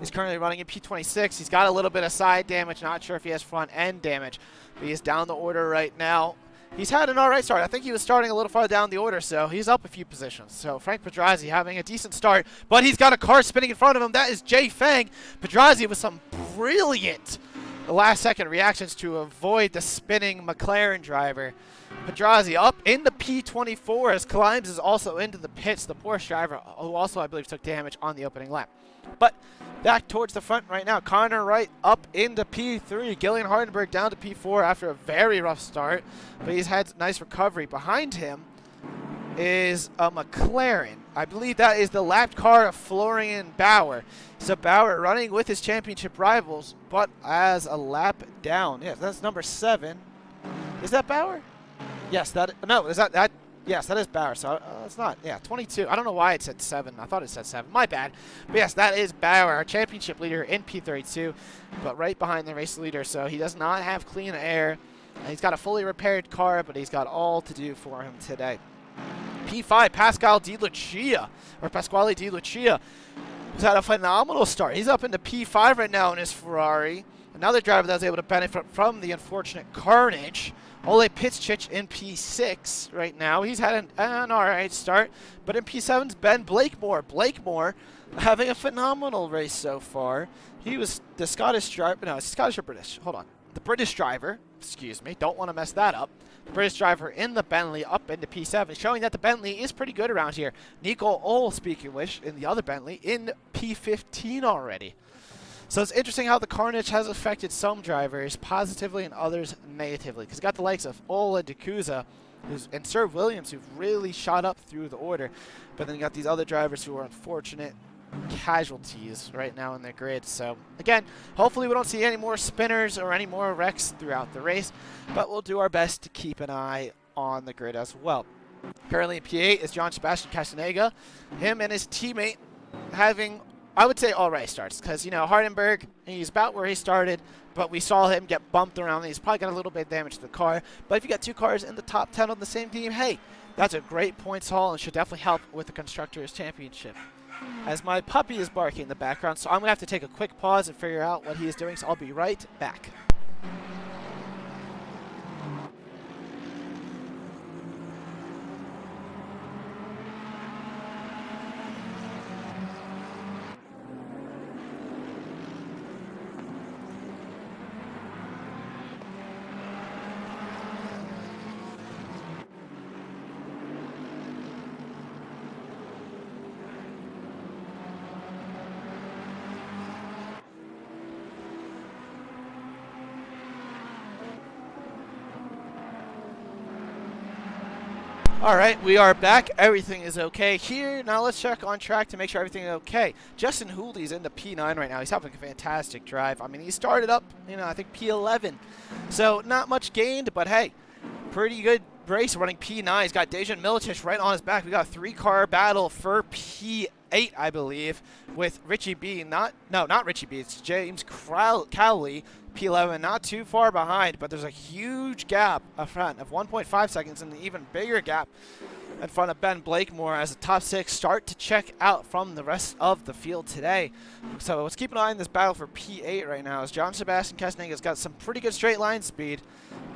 S2: is currently running in P26. He's got a little bit of side damage. Not sure if he has front end damage, but he is down the order right now. He's had an alright start. I think he was starting a little far down the order, so he's up a few positions. So Frank Pedrazzi having a decent start, but he's got a car spinning in front of him. That is Jay Fang. Pedrazzi with some brilliant last-second reactions to avoid the spinning McLaren driver. Pedrazzi up into P24 as Klimes is also into the pits, the Porsche driver, who also, I believe, took damage on the opening lap. But back towards the front right now, Connor Wright up into P3. Gillian Hardenberg down to P4 after a very rough start, but he's had nice recovery. Behind him, is a McLaren. I believe that is the lapped car of Florian Bauer. So Bauer running with his championship rivals, but as a lap down. Yes, that's number 7. Is that Bauer? Yes, no, is that yes, that is Bauer. So it's not. Yeah, 22. I don't know why it said 7. I thought it said 7. My bad. But yes, that is Bauer, our championship leader in P32, but right behind the race leader. So he does not have clean air. He's got a fully repaired car, but he's got all to do for him today. P5, Pasquale Di Lucia, who's had a phenomenal start. He's up into P5 right now in his Ferrari. Another driver that was able to benefit from the unfortunate carnage. Ole Pitschich in P6 right now. He's had an alright start, but in P7's Ben Blakemore. Blakemore having a phenomenal race so far. He was the Scottish driver, no, Scottish or British, hold on. The British driver, excuse me, don't want to mess that up. The British driver in the Bentley up into P7, showing that the Bentley is pretty good around here. Nico Ohl, speaking which, in the other Bentley, in P15 already. So it's interesting how the carnage has affected some drivers positively and others negatively. Because you got the likes of Ola D'Cusa and Sir Williams, who've really shot up through the order. But then you got these other drivers who are unfortunate casualties right now in their grid. So again, hopefully we don't see any more spinners or any more wrecks throughout the race, but we'll do our best to keep an eye on the grid as well. Currently in P8 is John Sebastian Castaneda. Him and his teammate having, I would say, all right starts, because, you know, Hardenberg, he's about where he started, but we saw him get bumped around, and he's probably got a little bit of damage to the car. But if you got 2 cars in the top 10 on the same team, hey, that's a great points haul and should definitely help with the Constructors' Championship. As my puppy is barking in the background, so I'm going to have to take a quick pause and figure out what he is doing, so I'll be right back. All right, we are back. Everything is okay here. Now let's check on track to make sure everything is okay. Justin Hooley's in the P9 right now. He's having a fantastic drive. I mean, he started up, you know, I think P11. So not much gained, but hey, pretty good race running P9. He's got Dejan Milicic right on his back. We got a 3-car battle for P8, I believe, with Richie B. Not Richie B. It's James Cowley, P11, not too far behind, but there's a huge gap up front of 1.5 seconds and an even bigger gap in front of Ben Blakemore as the top 6 start to check out from the rest of the field today. So let's keep an eye on this battle for P8 right now, as John Sebastian Castaneda's got some pretty good straight line speed,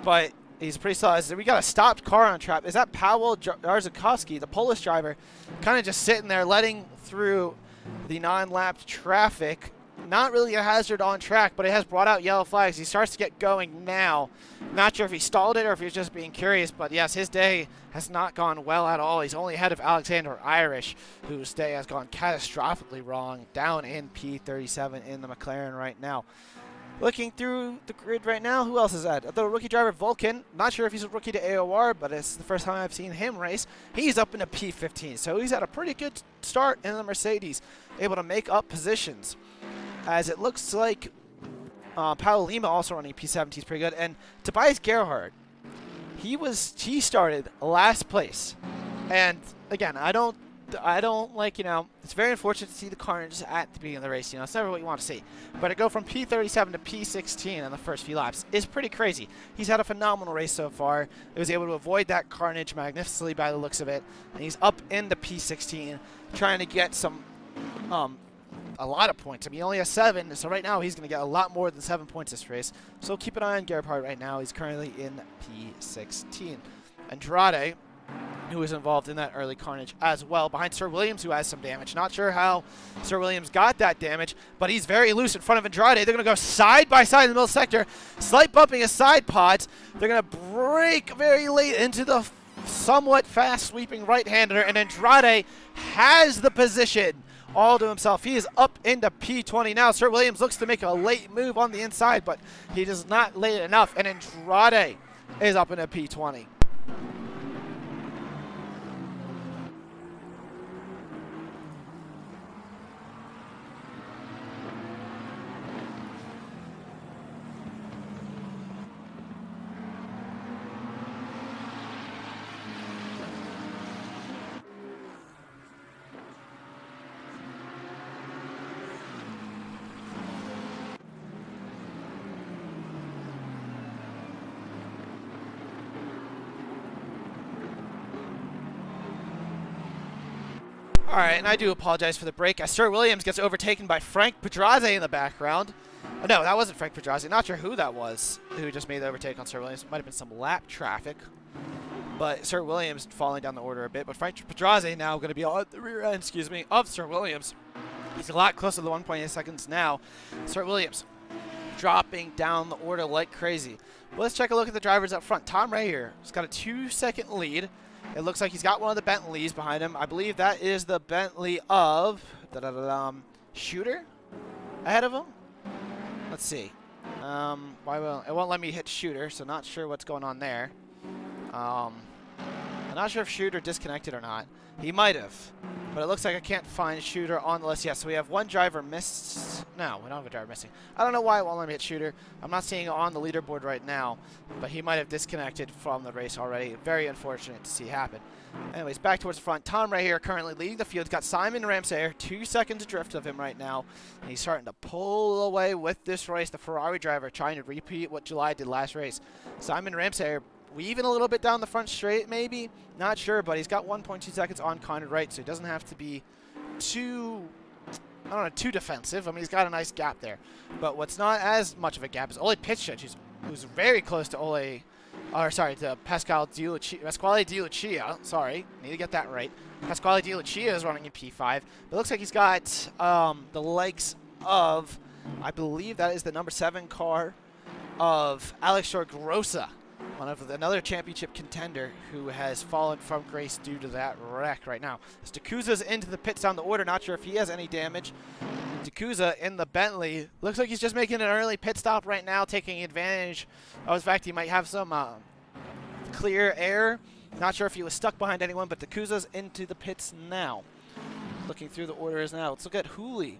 S2: but he's pretty solid. We got a stopped car on track. Is that Paweł Jarzakowski, the Polish driver, kind of just sitting there letting through the non-lapped traffic? Not really a hazard on track, but it has brought out yellow flags. He starts to get going now. Not sure if he stalled it or if he was just being curious, but yes, his day has not gone well at all. He's only ahead of Alexander Irish, whose day has gone catastrophically wrong, down in P37 in the McLaren right now. Looking through the grid right now, who else is that? The rookie driver Vulcan. Not sure if he's a rookie to AOR, but it's the first time I've seen him race. He's up in a P15, so he's had a pretty good start in the Mercedes, able to make up positions. As it looks like Paulo Lima also running P17 is pretty good. And Tobias Gerhardt, he started last place. And again, I don't like, you know, it's very unfortunate to see the carnage at the beginning of the race. You know, it's never what you want to see. But to go from P37 to P16 in the first few laps is pretty crazy. He's had a phenomenal race so far. He was able to avoid that carnage magnificently by the looks of it. And he's up in the P16 trying to get some a lot of points. I mean, he only has 7, so right now he's going to get a lot more than 7 points this race. So keep an eye on Gerhardt right now. He's currently in P16. Andrade, who is involved in that early carnage as well, behind Sir Williams, who has some damage. Not sure how Sir Williams got that damage, but he's very loose in front of Andrade. They're going to go side by side in the middle sector, slight bumping of side pods. They're going to break very late into the somewhat fast sweeping right-hander, and Andrade has the position all to himself. He is up into P20 now. Sir Williams looks to make a late move on the inside, but he does not late enough, and Andrade is up into P20. All right, and I do apologize for the break as Sir Williams gets overtaken by Frank Pedraza in the background. Oh, no, that wasn't Frank Pedraza. Not sure who that was who just made the overtake on Sir Williams. It might have been some lap traffic. But Sir Williams falling down the order a bit. But Frank Pedraza now going to be on the rear end, of Sir Williams. He's a lot closer to the 1.8 seconds now. Sir Williams dropping down the order like crazy. But let's take a look at the drivers up front. Tom right here has got a 2-second lead. It looks like he's got one of the Bentleys behind him. I believe that is the Bentley of Shooter ahead of him. Let's see. It won't let me hit Shooter, so not sure what's going on there. I'm not sure if Shooter disconnected or not. He might have, but it looks like I can't find Shooter on the list yet. So we have one driver missed. No, we don't have a driver missing. I don't know why it won't let me hit Shooter. I'm not seeing it on the leaderboard right now, but he might have disconnected from the race already. Very unfortunate to see happen. Anyways, back towards the front. Tom right here currently leading the field. He's got Simon Ramsayer, 2 seconds adrift of him right now. And he's starting to pull away with this race. The Ferrari driver trying to repeat what July did last race. Simon Ramsayer weaving a little bit down the front straight, maybe. Not sure, but he's got 1.2 seconds on Conrad right, so he doesn't have to be too, I don't know, too defensive. I mean, he's got a nice gap there. But what's not as much of a gap is Ole Pitchich, who's very close to Pasquale Di Lucia. Sorry, need to get that right. Pasquale Di Lucia is running in P5. But it looks like he's got the likes of, I believe that is the number 7 car of Alex Sorgrosa, another championship contender who has fallen from grace due to that wreck right now. Stacuza's into the pits down the order. Not sure if he has any damage. Stacuza in the Bentley. Looks like he's just making an early pit stop right now, taking advantage of the fact he might have some clear air. Not sure if he was stuck behind anyone, but Stacuza's into the pits now. Looking through the orders now. Let's look at Hooley.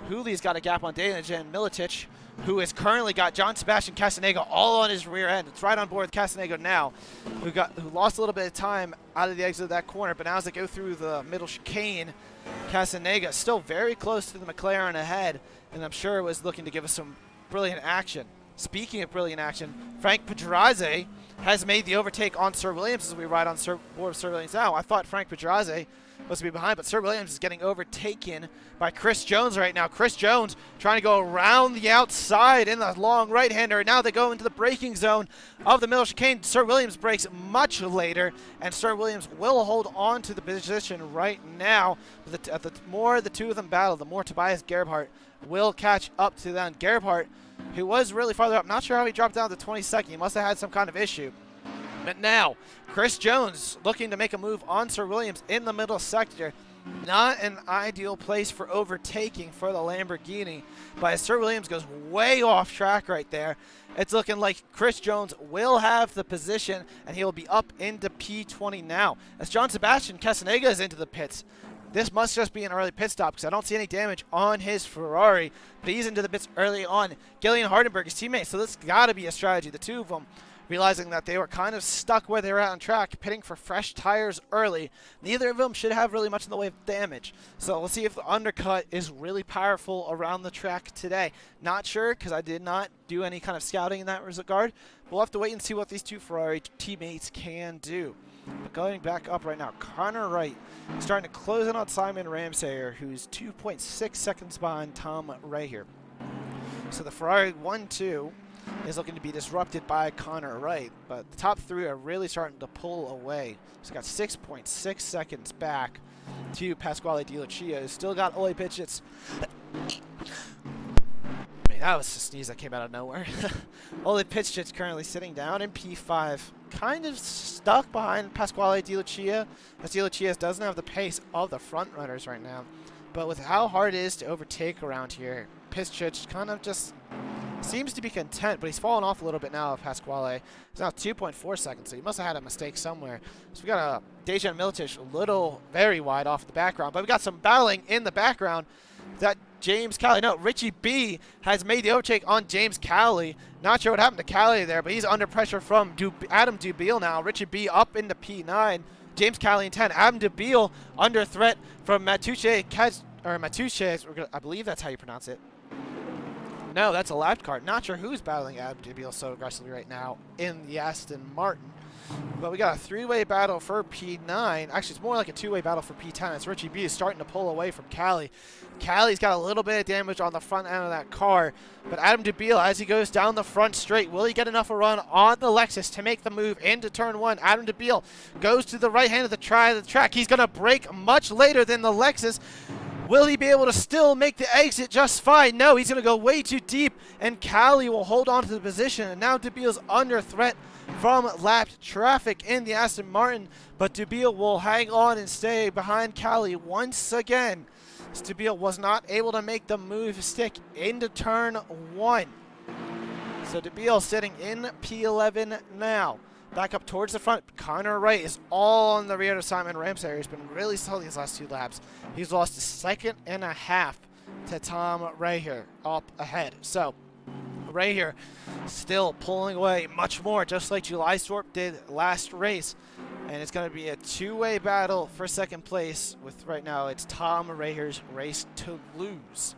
S2: Hooley's got a gap on Danijan Milicic, who has currently got John Sebastian Castanego all on his rear end. It's right on board with Castanego now, who lost a little bit of time out of the exit of that corner, but now as they go through the middle chicane, Castanego still very close to the McLaren ahead, and I'm sure was looking to give us some brilliant action. Speaking of brilliant action, Frank Pedraza has made the overtake on Sir Williams as we ride on board Sir Williams now. I thought Frank Pedraza was to be behind, but Sir Williams is getting overtaken by Chris Jones right now. Chris Jones trying to go around the outside in the long right-hander. Now they go into the braking zone of the middle chicane. Sir Williams brakes much later, and Sir Williams will hold on to the position right now. The more the two of them battle, the more Tobias Gerhardt will catch up to them. Gerhardt, who was really farther up, not sure how he dropped down to 22nd. He must have had some kind of issue. But now, Chris Jones looking to make a move on Sir Williams in the middle sector. Not an ideal place for overtaking for the Lamborghini. But as Sir Williams goes way off track right there, it's looking like Chris Jones will have the position, and he will be up into P20 now. As John Sebastian Castanega is into the pits. This must just be an early pit stop because I don't see any damage on his Ferrari. But he's into the pits early on. Gillian Hardenberg, his teammate, so this got to be a strategy. The two of them realizing that they were kind of stuck where they were at on track, pitting for fresh tires early. Neither of them should have really much in the way of damage. So we'll see if the undercut is really powerful around the track today. Not sure because I did not do any kind of scouting in that regard. We'll have to wait and see what these two Ferrari teammates can do. But going back up right now, Connor Wright starting to close in on Simon Ramsayer, who's 2.6 seconds behind Tom right here. So the Ferrari 1-2 is looking to be disrupted by Connor Wright, but the top three are really starting to pull away. So got 6.6 seconds back to Pasquale Di Lucia, who's still got Ole Pitchitz. That was a sneeze that came out of nowhere. Ole Pitchitz currently sitting down in P5, kind of stuck behind Pasquale Di Lucia, as Di Lucia doesn't have the pace of the front runners right now. But with how hard it is to overtake around here, Pitchitz kind of just seems to be content, but he's fallen off a little bit now of Pasquale. He's now 2.4 seconds, so he must have had a mistake somewhere. So we got a Dejan Milicic a little very wide off the background, but we got some battling in the background. That James Cowley, no, Richie B has made the overtake on James Cowley. Not sure what happened to Cowley there, but he's under pressure from Adam Dubiel now. Richie B up into P9. James Cowley in 10. Adam Dubiel under threat from Matuche, I believe that's how you pronounce it. No, that's a lap car. Not sure who's battling Adam Dubiel so aggressively right now in the Aston Martin. But we got a three-way battle for P9. Actually, it's more like a two-way battle for P10. It's Richie B is starting to pull away from Callie. Callie's got a little bit of damage on the front end of that car. But Adam DeBeal, as he goes down the front straight, will he get enough of a run on the Lexus to make the move into turn one? Adam DeBeal goes to the right hand of the track. He's going to brake much later than the Lexus. Will he be able to still make the exit just fine? No, he's going to go way too deep, and Callie will hold on to the position. And now DeBeal's under threat from lapped traffic in the Aston Martin, but DeBeal will hang on and stay behind Callie once again. DeBeal was not able to make the move stick into turn one. So DeBeal sitting in P11 now. Back up towards the front. Connor Wright is all on the rear of Simon Ramsay. He's been really slow these last two laps. He's lost a second and a half to Tom Ray here up ahead. So Ray here still pulling away much more, just like July Thorpe did last race. And it's going to be a two-way battle for second place with right now it's Tom Rahir's race to lose.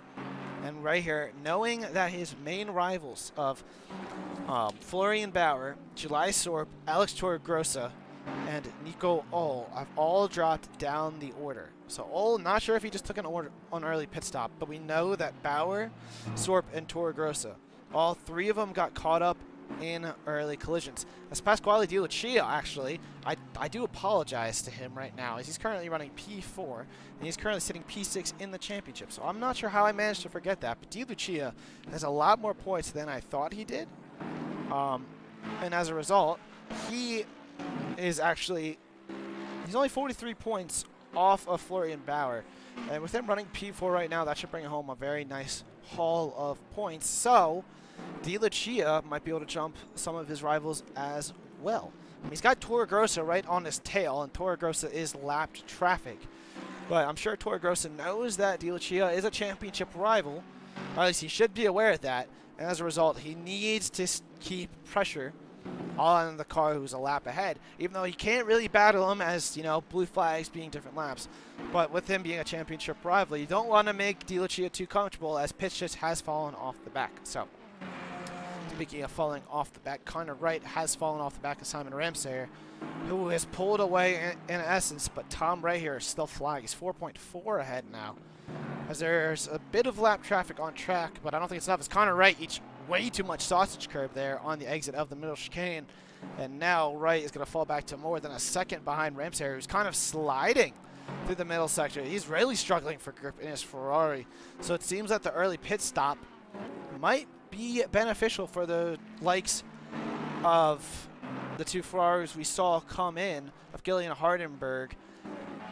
S2: And right here, knowing that his main rivals of Florian Bauer, July Sorp, Alex Torregrossa, and Nico Ohl have all dropped down the order. So Ohl, not sure if he just took an early pit stop, but we know that Bauer, Sorp, and Torregrossa, all three of them got caught up in early collisions. As Pasquale Di Lucia, actually, I do apologize to him right now, as he's currently running P4, and he's currently sitting P6 in the championship. So I'm not sure how I managed to forget that, but Di Lucia has a lot more points than I thought he did. And as a result, he is actually, he's only 43 points off of Florian Bauer. And with him running P4 right now, that should bring home a very nice haul of points. So Di Lucia might be able to jump some of his rivals as well. He's got Torregrossa right on his tail, and Torregrossa is lapped traffic. But I'm sure Torregrossa knows that Di Lucia is a championship rival, or at least he should be aware of that. And as a result, he needs to keep pressure on the car who's a lap ahead, even though he can't really battle him as, you know, blue flags being different laps. But with him being a championship rival, you don't want to make Di Lucia too comfortable, as pitch just has fallen off the back. So speaking of falling off the back, Connor Wright has fallen off the back of Simon Ramsay, who has pulled away in essence, but Tom Ray here is still flying. He's 4.4 ahead now, as there's a bit of lap traffic on track, but I don't think it's enough, as Connor Wright eats way too much sausage curb there on the exit of the middle chicane, and now Wright is going to fall back to more than a second behind Ramsay, who's kind of sliding through the middle sector. He's really struggling for grip in his Ferrari, so it seems that the early pit stop might be beneficial for the likes of the two Ferraris we saw come in, of Gillian Hardenberg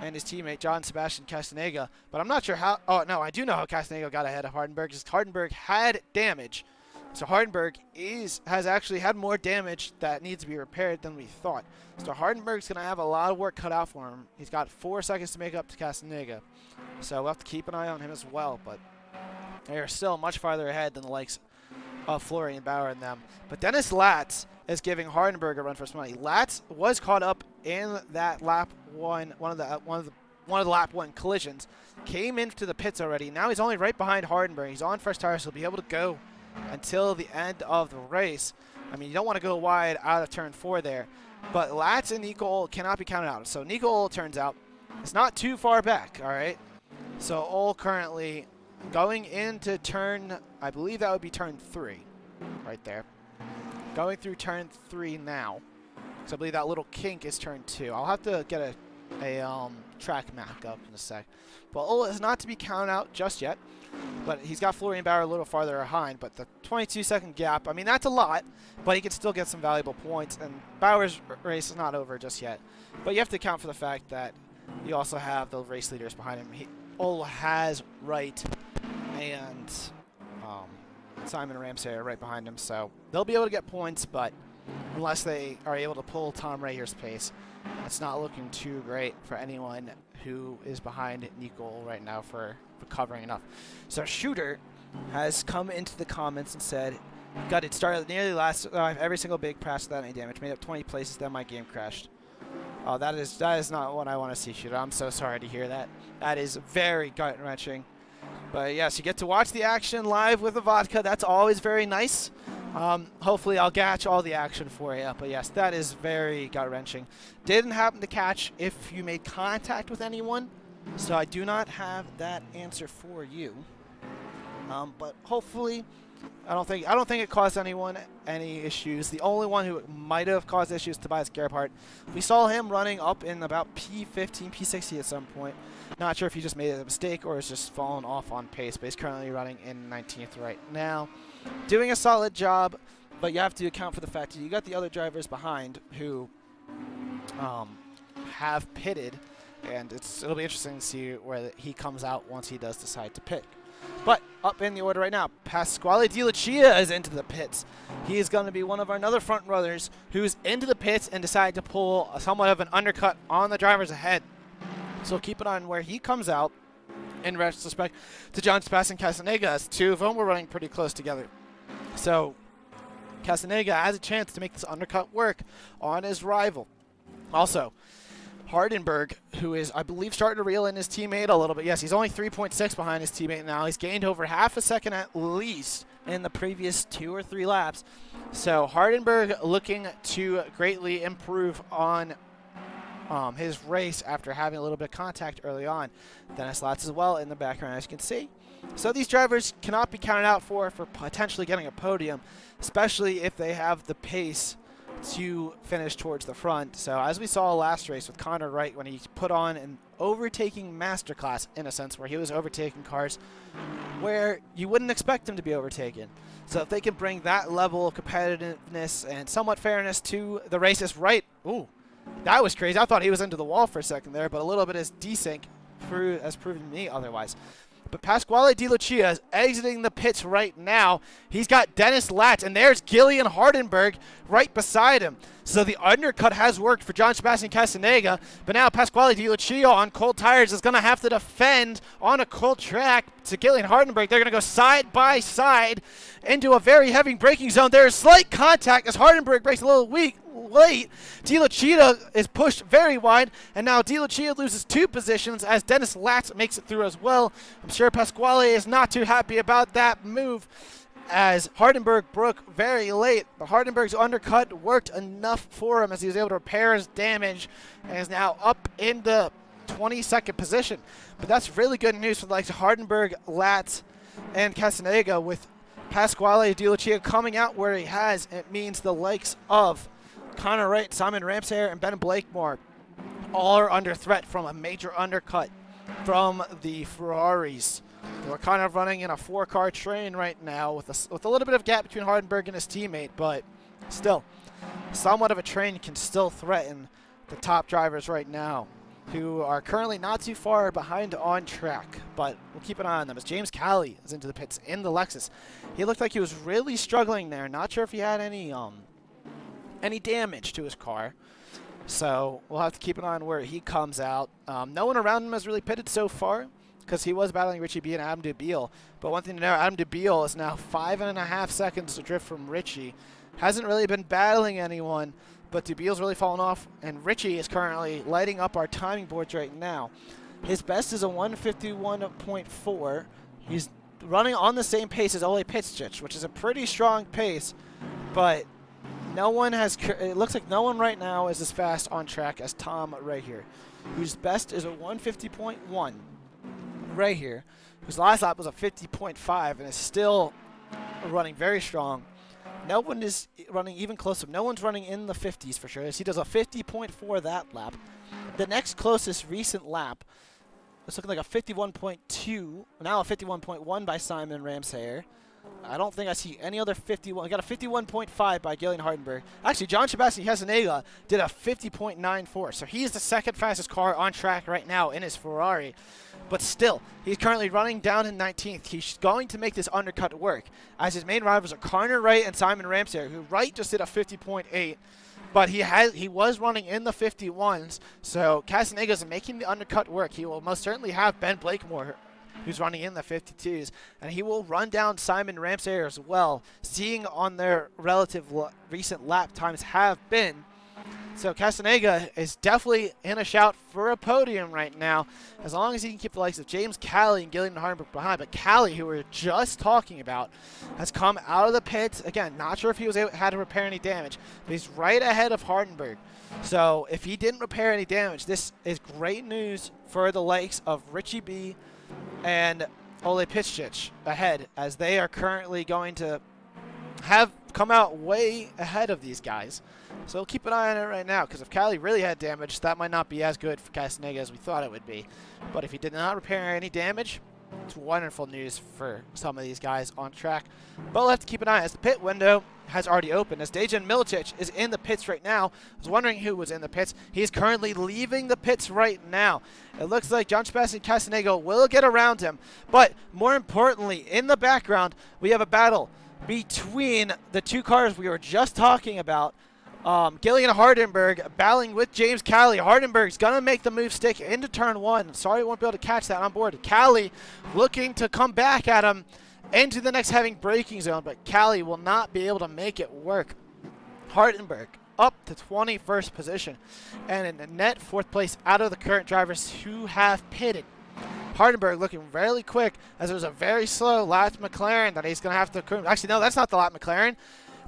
S2: and his teammate John Sebastian Castaneda. But I'm not sure how, oh no, I do know how Castaneda got ahead of Hardenberg, because Hardenberg had damage. So Hardenberg has actually had more damage that needs to be repaired than we thought. So Hardenberg's going to have a lot of work cut out for him. He's got 4 seconds to make up to Castaneda, so we'll have to keep an eye on him as well. But they are still much farther ahead than the likes of Florian Bauer and them. But Dennis Latz is giving Hardenberg a run for his money. Latz was caught up in that lap one of the lap one collisions. Came into the pits already. Now he's only right behind Hardenberg. He's on fresh tires, so he'll be able to go until the end of the race. I mean, you don't want to go wide out of turn 4 there. But Latz and Nico Ohl cannot be counted out. So Nico Ohl, turns out, is not too far back, all right? So Ohl currently going into turn, I believe that would be turn 3, right there. Going through turn 3 now. So I believe that little kink is turn 2. I'll have to get a track map up in a sec. But Ohl is not to be counted out just yet. But he's got Florian Bauer a little farther behind. But the 22-second gap, I mean, that's a lot. But he can still get some valuable points. And Bauer's race is not over just yet. But you have to account for the fact that you also have the race leaders behind him. Ohl has Wright and Simon Ramsay are right behind him. So they'll be able to get points, but unless they are able to pull Tom Rahir's pace, it's not looking too great for anyone who is behind Nico right now for covering enough. So Shooter has come into the comments and said, "Got it started nearly last every single big pass without any damage. Made up 20 places, then my game crashed." Oh, that is not what I want to see, Shooter. I'm so sorry to hear that. That is very gut-wrenching. But yes, you get to watch the action live with the vodka. That's always very nice. Hopefully I'll catch all the action for you, but yes, that is very gut-wrenching. Didn't happen to catch if you made contact with anyone, so I do not have that answer for you. But hopefully, I don't think it caused anyone any issues. The only one who might have caused issues is Tobias Gerhardt. We saw him running up in about P15, P60 at some point. Not sure if he just made a mistake or is just fallen off on pace, but he's currently running in 19th right now. Doing a solid job, but you have to account for the fact that you got the other drivers behind who have pitted, and it'll be interesting to see where he comes out once he does decide to pit. But up in the order right now, Pasquale Di Lucia is into the pits. He is going to be one of our another front runners who's into the pits and decided to pull somewhat of an undercut on the drivers ahead. So keep an eye on where he comes out in retrospect to John Sebastian Casanega, as two of them were running pretty close together. So Casanega has a chance to make this undercut work on his rival. Also, Hardenberg, who is, I believe, starting to reel in his teammate a little bit. Yes, he's only 3.6 behind his teammate now. He's gained over half a second at least in the previous 2 or 3 laps. So Hardenberg looking to greatly improve on his race after having a little bit of contact early on. Dennis Latz as well in the background, as you can see. So these drivers cannot be counted out for potentially getting a podium, especially if they have the pace to finish towards the front. So as we saw last race with Connor Wright, when he put on an overtaking masterclass, in a sense, where he was overtaking cars where you wouldn't expect him to be overtaken. So if they can bring that level of competitiveness and somewhat fairness to the races, right? Ooh, that was crazy. I thought he was into the wall for a second there, but a little bit of desync has proven to me otherwise. But Pasquale Di Lucia is exiting the pits right now. He's got Dennis Latz, and there's Gillian Hardenberg right beside him. So the undercut has worked for John Sebastian Casanega, but now Pasquale Di Lucia on cold tires is going to have to defend on a cold track to Gillian Hardenberg. They're going to go side by side into a very heavy braking zone. There is slight contact as Hardenberg breaks a little weak. Late. Di Lucia is pushed very wide, and now Di Lucia loses 2 positions as Dennis Latz makes it through as well. I'm sure Pasquale is not too happy about that move as Hardenberg broke very late, but Hardenberg's undercut worked enough for him as he was able to repair his damage and is now up in the 22nd position. But that's really good news for the likes of Hardenberg, Latz, and Casanega. With Pasquale Di Lucia coming out where he has, it means the likes of Connor Wright, Simon Ramsayer, and Ben Blakemore all are under threat from a major undercut from the Ferraris. We're kind of running in a 4-car train right now with a little bit of gap between Hardenberg and his teammate, but still, somewhat of a train can still threaten the top drivers right now, who are currently not too far behind on track, but we'll keep an eye on them as James Calley is into the pits in the Lexus. He looked like he was really struggling there. Not sure if he had any damage to his car, so we'll have to keep an eye on where he comes out. No one around him has really pitted so far because he was battling Richie B and Adam Dubiel, but one thing to know, Adam Dubiel is now 5.5 seconds adrift from Richie. Hasn't really been battling anyone, but Dubiel's really fallen off, and Richie is currently lighting up our timing boards right now. His best is a 151.4. He's running on the same pace as Ole Pitstich, which is a pretty strong pace, but no one has, it looks like no one right now is as fast on track as Tom right here, whose best is a 150.1 right here, whose last lap was a 50.5 and is still running very strong. No one is running even closer. No one's running in the 50s for sure. He does a 50.4 that lap. The next closest recent lap is looking like a 51.2, now a 51.1 by Simon Ramsayer. I don't think I see any other 51. I got a 51.5 by Gillian Hardenberg. Actually, John Sebastian Casanega did a 50.94, so he's the second fastest car on track right now in his Ferrari. But still, he's currently running down in 19th. He's going to make this undercut work, as his main rivals are Connor Wright and Simon Ramsayer, who Wright just did a 50.8, but he was running in the 51s, so Casanega's making the undercut work. He will most certainly have Ben Blakemore, who's running in the 52s, and he will run down Simon Ramsayer as well, seeing on their relative recent lap times have been. So Castaneda is definitely in a shout for a podium right now, as long as he can keep the likes of James Callie and Gillian Hardenberg behind. But Callie, who we were just talking about, has come out of the pits. Again, not sure if he had to repair any damage, but he's right ahead of Hardenberg. So if he didn't repair any damage, this is great news for the likes of Richie B and Ole Pitschich ahead, as they are currently going to have come out way ahead of these guys. So we'll keep an eye on it right now, because if Callie really had damage, that might not be as good for Castaneda as we thought it would be. But if he did not repair any damage, it's wonderful news for some of these guys on track. But we'll have to keep an eye, as the pit window has already opened, as Dejan Milicic is in the pits right now. I was wondering who was in the pits. He's currently leaving the pits right now. It looks like John Sebastian Castaneda will get around him. But more importantly, in the background, we have a battle between the two cars we were just talking about. Gillian Hardenberg battling with James Callie. Hardenberg's going to make the move stick into turn one. Sorry, I won't be able to catch that on board. Callie looking to come back at him into the next having braking zone, but Callie will not be able to make it work. Hardenberg up to 21st position, and in the net 4th place out of the current drivers who have pitted. Hardenberg looking really quick, as it was a very slow last McLaren that he's going to have to... Actually, no, that's not the last McLaren.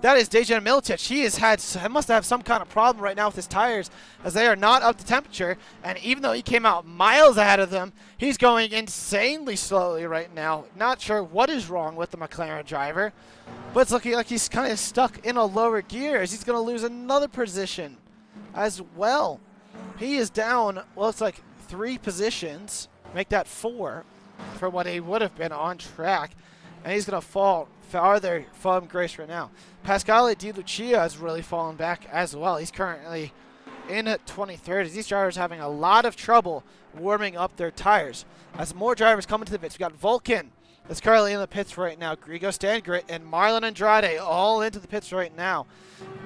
S2: That is Dejan Milicic. He must have some kind of problem right now with his tires, as they are not up to temperature. And even though he came out miles ahead of them, he's going insanely slowly right now. Not sure what is wrong with the McLaren driver, but it's looking like he's kind of stuck in a lower gear, as he's going to lose another position as well. He is down, well, it's like 3 positions. Make that 4 for what he would have been on track. And he's going to fall farther from Grace right now. Pasquale Di Lucia has really fallen back as well. He's currently in at 23rd. These drivers having a lot of trouble warming up their tires. As more drivers come into the pits, we've got Vulcan that's currently in the pits right now. Grigo Stangrit and Marlon Andrade all into the pits right now.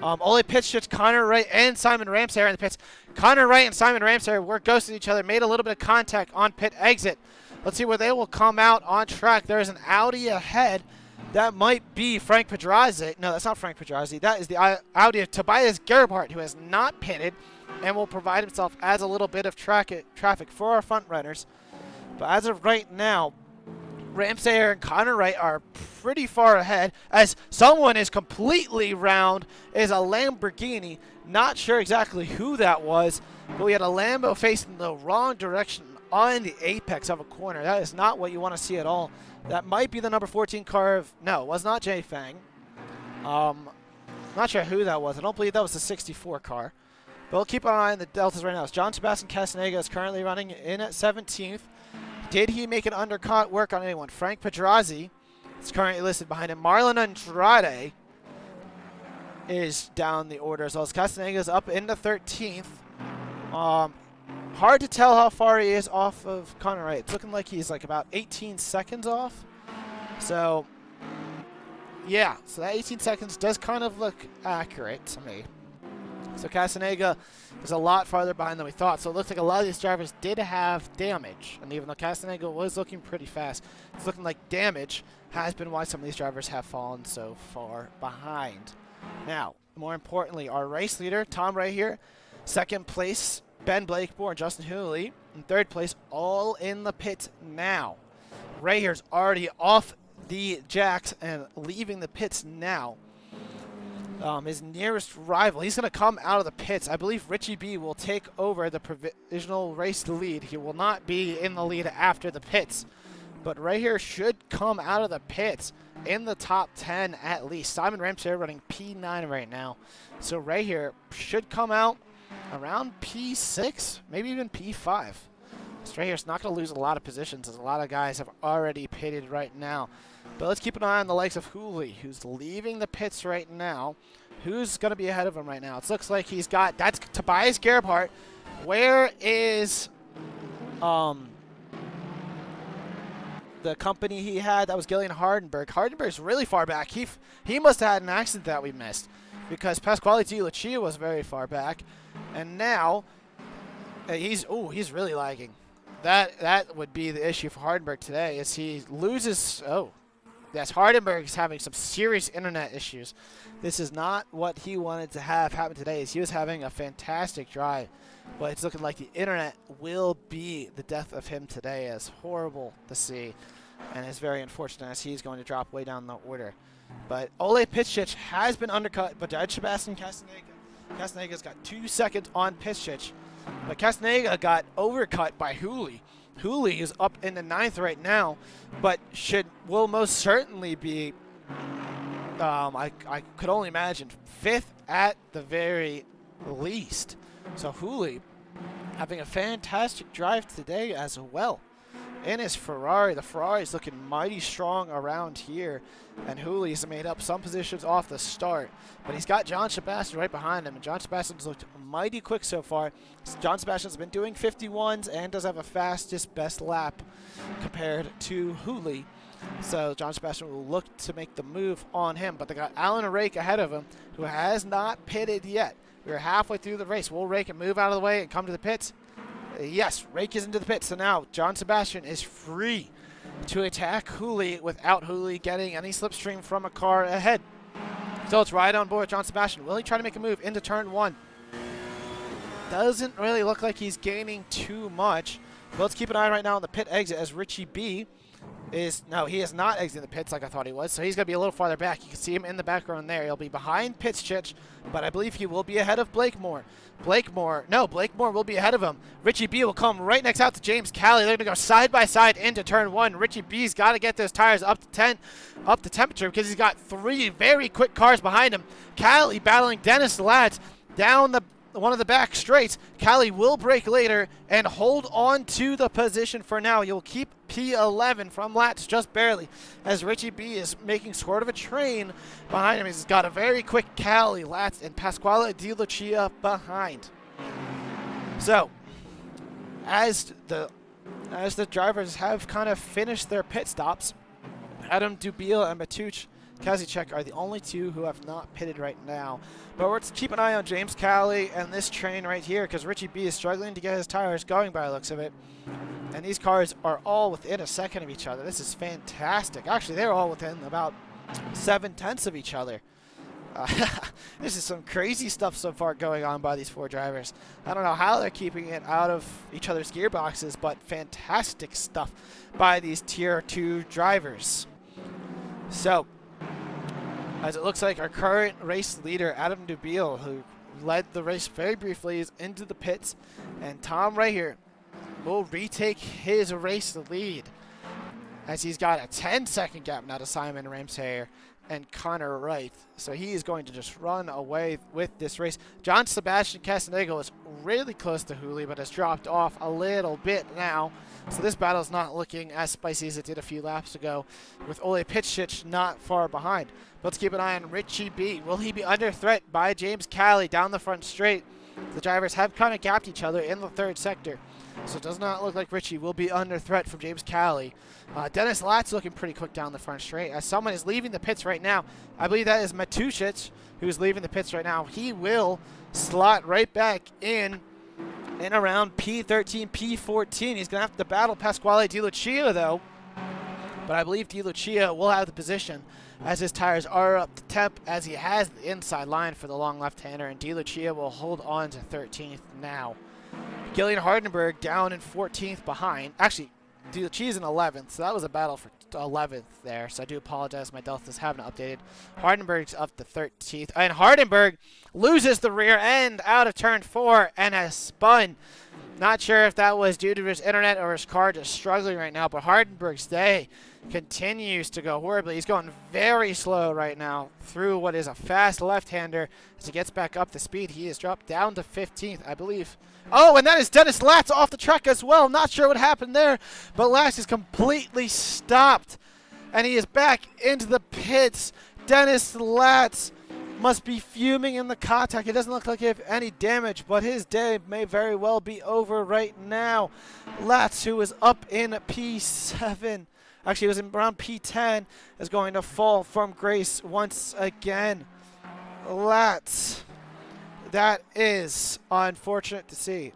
S2: Ole Pitschich, Connor Wright, and Simon Ramsay are in the pits. Connor Wright and Simon Ramsay were ghosting each other, made a little bit of contact on pit exit. Let's see where they will come out on track. There's an Audi ahead. That might be Frank Pedrazi. No, that's not Frank Pedrazi. That is the Audi of Tobias Gerhardt, who has not pitted and will provide himself as a little bit of traffic for our front runners. But as of right now, Ramsay and Connor Wright are pretty far ahead, as someone is completely round, is a Lamborghini. Not sure exactly who that was, but we had a Lambo facing the wrong direction on the apex of a corner. That is not what you want to see at all. That might be the number 14 car of... No, it was not Jay Fang. Not sure who that was. I don't believe that was the 64 car. But we'll keep an eye on the deltas right now. As John Sebastian Castaneda is currently running in at 17th. Did he make an undercut work on anyone? Frank Pedrazi is currently listed behind him. Marlon Andrade is down the order as well, as Castaneda is up into 13th. Hard to tell how far he is off of Connor Wright. It's looking like he's like about 18 seconds off. So, yeah. So that 18 seconds does kind of look accurate to me. So Castaneda is a lot farther behind than we thought. So it looks like a lot of these drivers did have damage. And even though Castaneda was looking pretty fast, it's looking like damage has been why some of these drivers have fallen so far behind. Now, more importantly, our race leader, Tom right here, 2nd place, Ben Blakemore and Justin Hooley in 3rd place, all in the pit now. Ray here's already off the jacks and leaving the pits now. His nearest rival, he's going to come out of the pits. I believe Richie B will take over the provisional race lead. He will not be in the lead after the pits. But Ray here should come out of the pits in the top 10 at least. Simon Ramsay running P9 right now. So Ray here should come out around P6, maybe even P5. So right here, it's not going to lose a lot of positions, as a lot of guys have already pitted right now. But let's keep an eye on the likes of Hooley, who's leaving the pits right now. Who's going to be ahead of him right now? It looks like he's got, that's Tobias Gerhardt. Where is the company he had? That was Gillian Hardenberg. Hardenberg's really far back. He must have had an accident that we missed, because Pasquale Di Lucia was very far back. And now he's really lagging. That would be the issue for Hardenberg today, is he loses Yes, Hardenberg is having some serious internet issues. This is not what he wanted to have happen today. As he was having a fantastic drive, but it's looking like the internet will be the death of him today. It's horrible to see, and it's very unfortunate as he's going to drop way down the order. But Ole Pitschich has been undercut, but Sebastian Castaneda. Castaneda's got 2 seconds on Pitschich, but Castaneda got overcut by Hooley. Hooley is up in the 9th right now, but will most certainly be, I could only imagine, 5th at the very least. So Hooley having a fantastic drive today as well. In his Ferrari, the Ferrari is looking mighty strong around here, and Hooley's made up some positions off the start, but he's got John Sebastian right behind him, and John Sebastian's looked mighty quick so far. John Sebastian's been doing 51s and does have a fastest best lap compared to Hooley, so John Sebastian will look to make the move on him, but they got Alan Rake ahead of him, who has not pitted yet. We're halfway through the race. Will Rake move out of the way and come to the pits? Yes, Rake is into the pit, so now John Sebastian is free to attack Hooley without Hooley getting any slipstream from a car ahead. So it's right on board John Sebastian. Will he try to make a move into turn 1? Doesn't really look like he's gaining too much. But let's keep an eye right now on the pit exit as Richie B he is not exiting the pits like I thought he was, so he's going to be a little farther back. You can see him in the background there. He'll be behind Pitschich, but I believe he will be ahead of Blakemore. Blakemore will be ahead of him. Richie B will come right next out to James Calley. They're going to go side by side into turn 1. Richie B's got to get those tires up to temperature because he's got 3 very quick cars behind him. Calley battling Dennis Latz down one of the back straights. Calley will brake later and hold on to the position for now. You'll keep P11 from Latz just barely as Richie B is making sort of a train behind him. He's got a very quick Calley, Latz, and Pasquale Di Lucia behind. So, as the drivers have kind of finished their pit stops, Adam Dubiel and Matuch Kazicek are the only 2 who have not pitted right now. But let's keep an eye on James Calley and this train right here because Richie B is struggling to get his tires going by the looks of it. And these cars are all within a second of each other. This is fantastic. Actually, they're all within about 7/10 of each other. This is some crazy stuff so far going on by these 4 drivers. I don't know how they're keeping it out of each other's gearboxes, but fantastic stuff by these Tier 2 drivers. So, as it looks like our current race leader, Adam Dubiel, who led the race very briefly, is into the pits, and Tom right here will retake his race lead as he's got a 10-second gap now to Simon Ramsayer and Connor Wright. So he is going to just run away with this race. John Sebastian Castaneda is really close to Hooley, but has dropped off a little bit now. So this battle is not looking as spicy as it did a few laps ago, with Ole Pitschich not far behind. But let's keep an eye on Richie B. Will he be under threat by James Calley down the front straight? The drivers have kind of gapped each other in the 3rd sector, so it does not look like Richie will be under threat from James Calley. Dennis Latz looking pretty quick down the front straight. As someone is leaving the pits right now, I believe that is Matušić who's leaving the pits right now. He will slot right back in around P13, P14. He's going to have to battle Pasquale Di Lucia, though. But I believe Di Lucia will have the position as his tires are up to temp, as he has the inside line for the long left-hander, and Di Lucia will hold on to 13th now. Gillian Hardenberg down in 14th behind. Actually, Di Lucia's in 11th, so that was a battle for 11th there, so I do apologize. My deltas haven't updated. Hardenberg's up to 13th, and Hardenberg loses the rear end out of turn 4 and has spun. Not sure if that was due to his internet or his car just struggling right now, but Hardenberg's day continues to go horribly. He's going very slow right now through what is a fast left-hander. As he gets back up to speed, he has dropped down to 15th, I believe. Oh, and that is Dennis Latz off the track as well. Not sure what happened there, but Latz is completely stopped, and he is back into the pits. Dennis Latz must be fuming in the contact. It doesn't look like he has any damage, but his day may very well be over right now. Latz, who is up in P7, actually was in around P10, is going to fall from grace once again. Latz, that is unfortunate to see.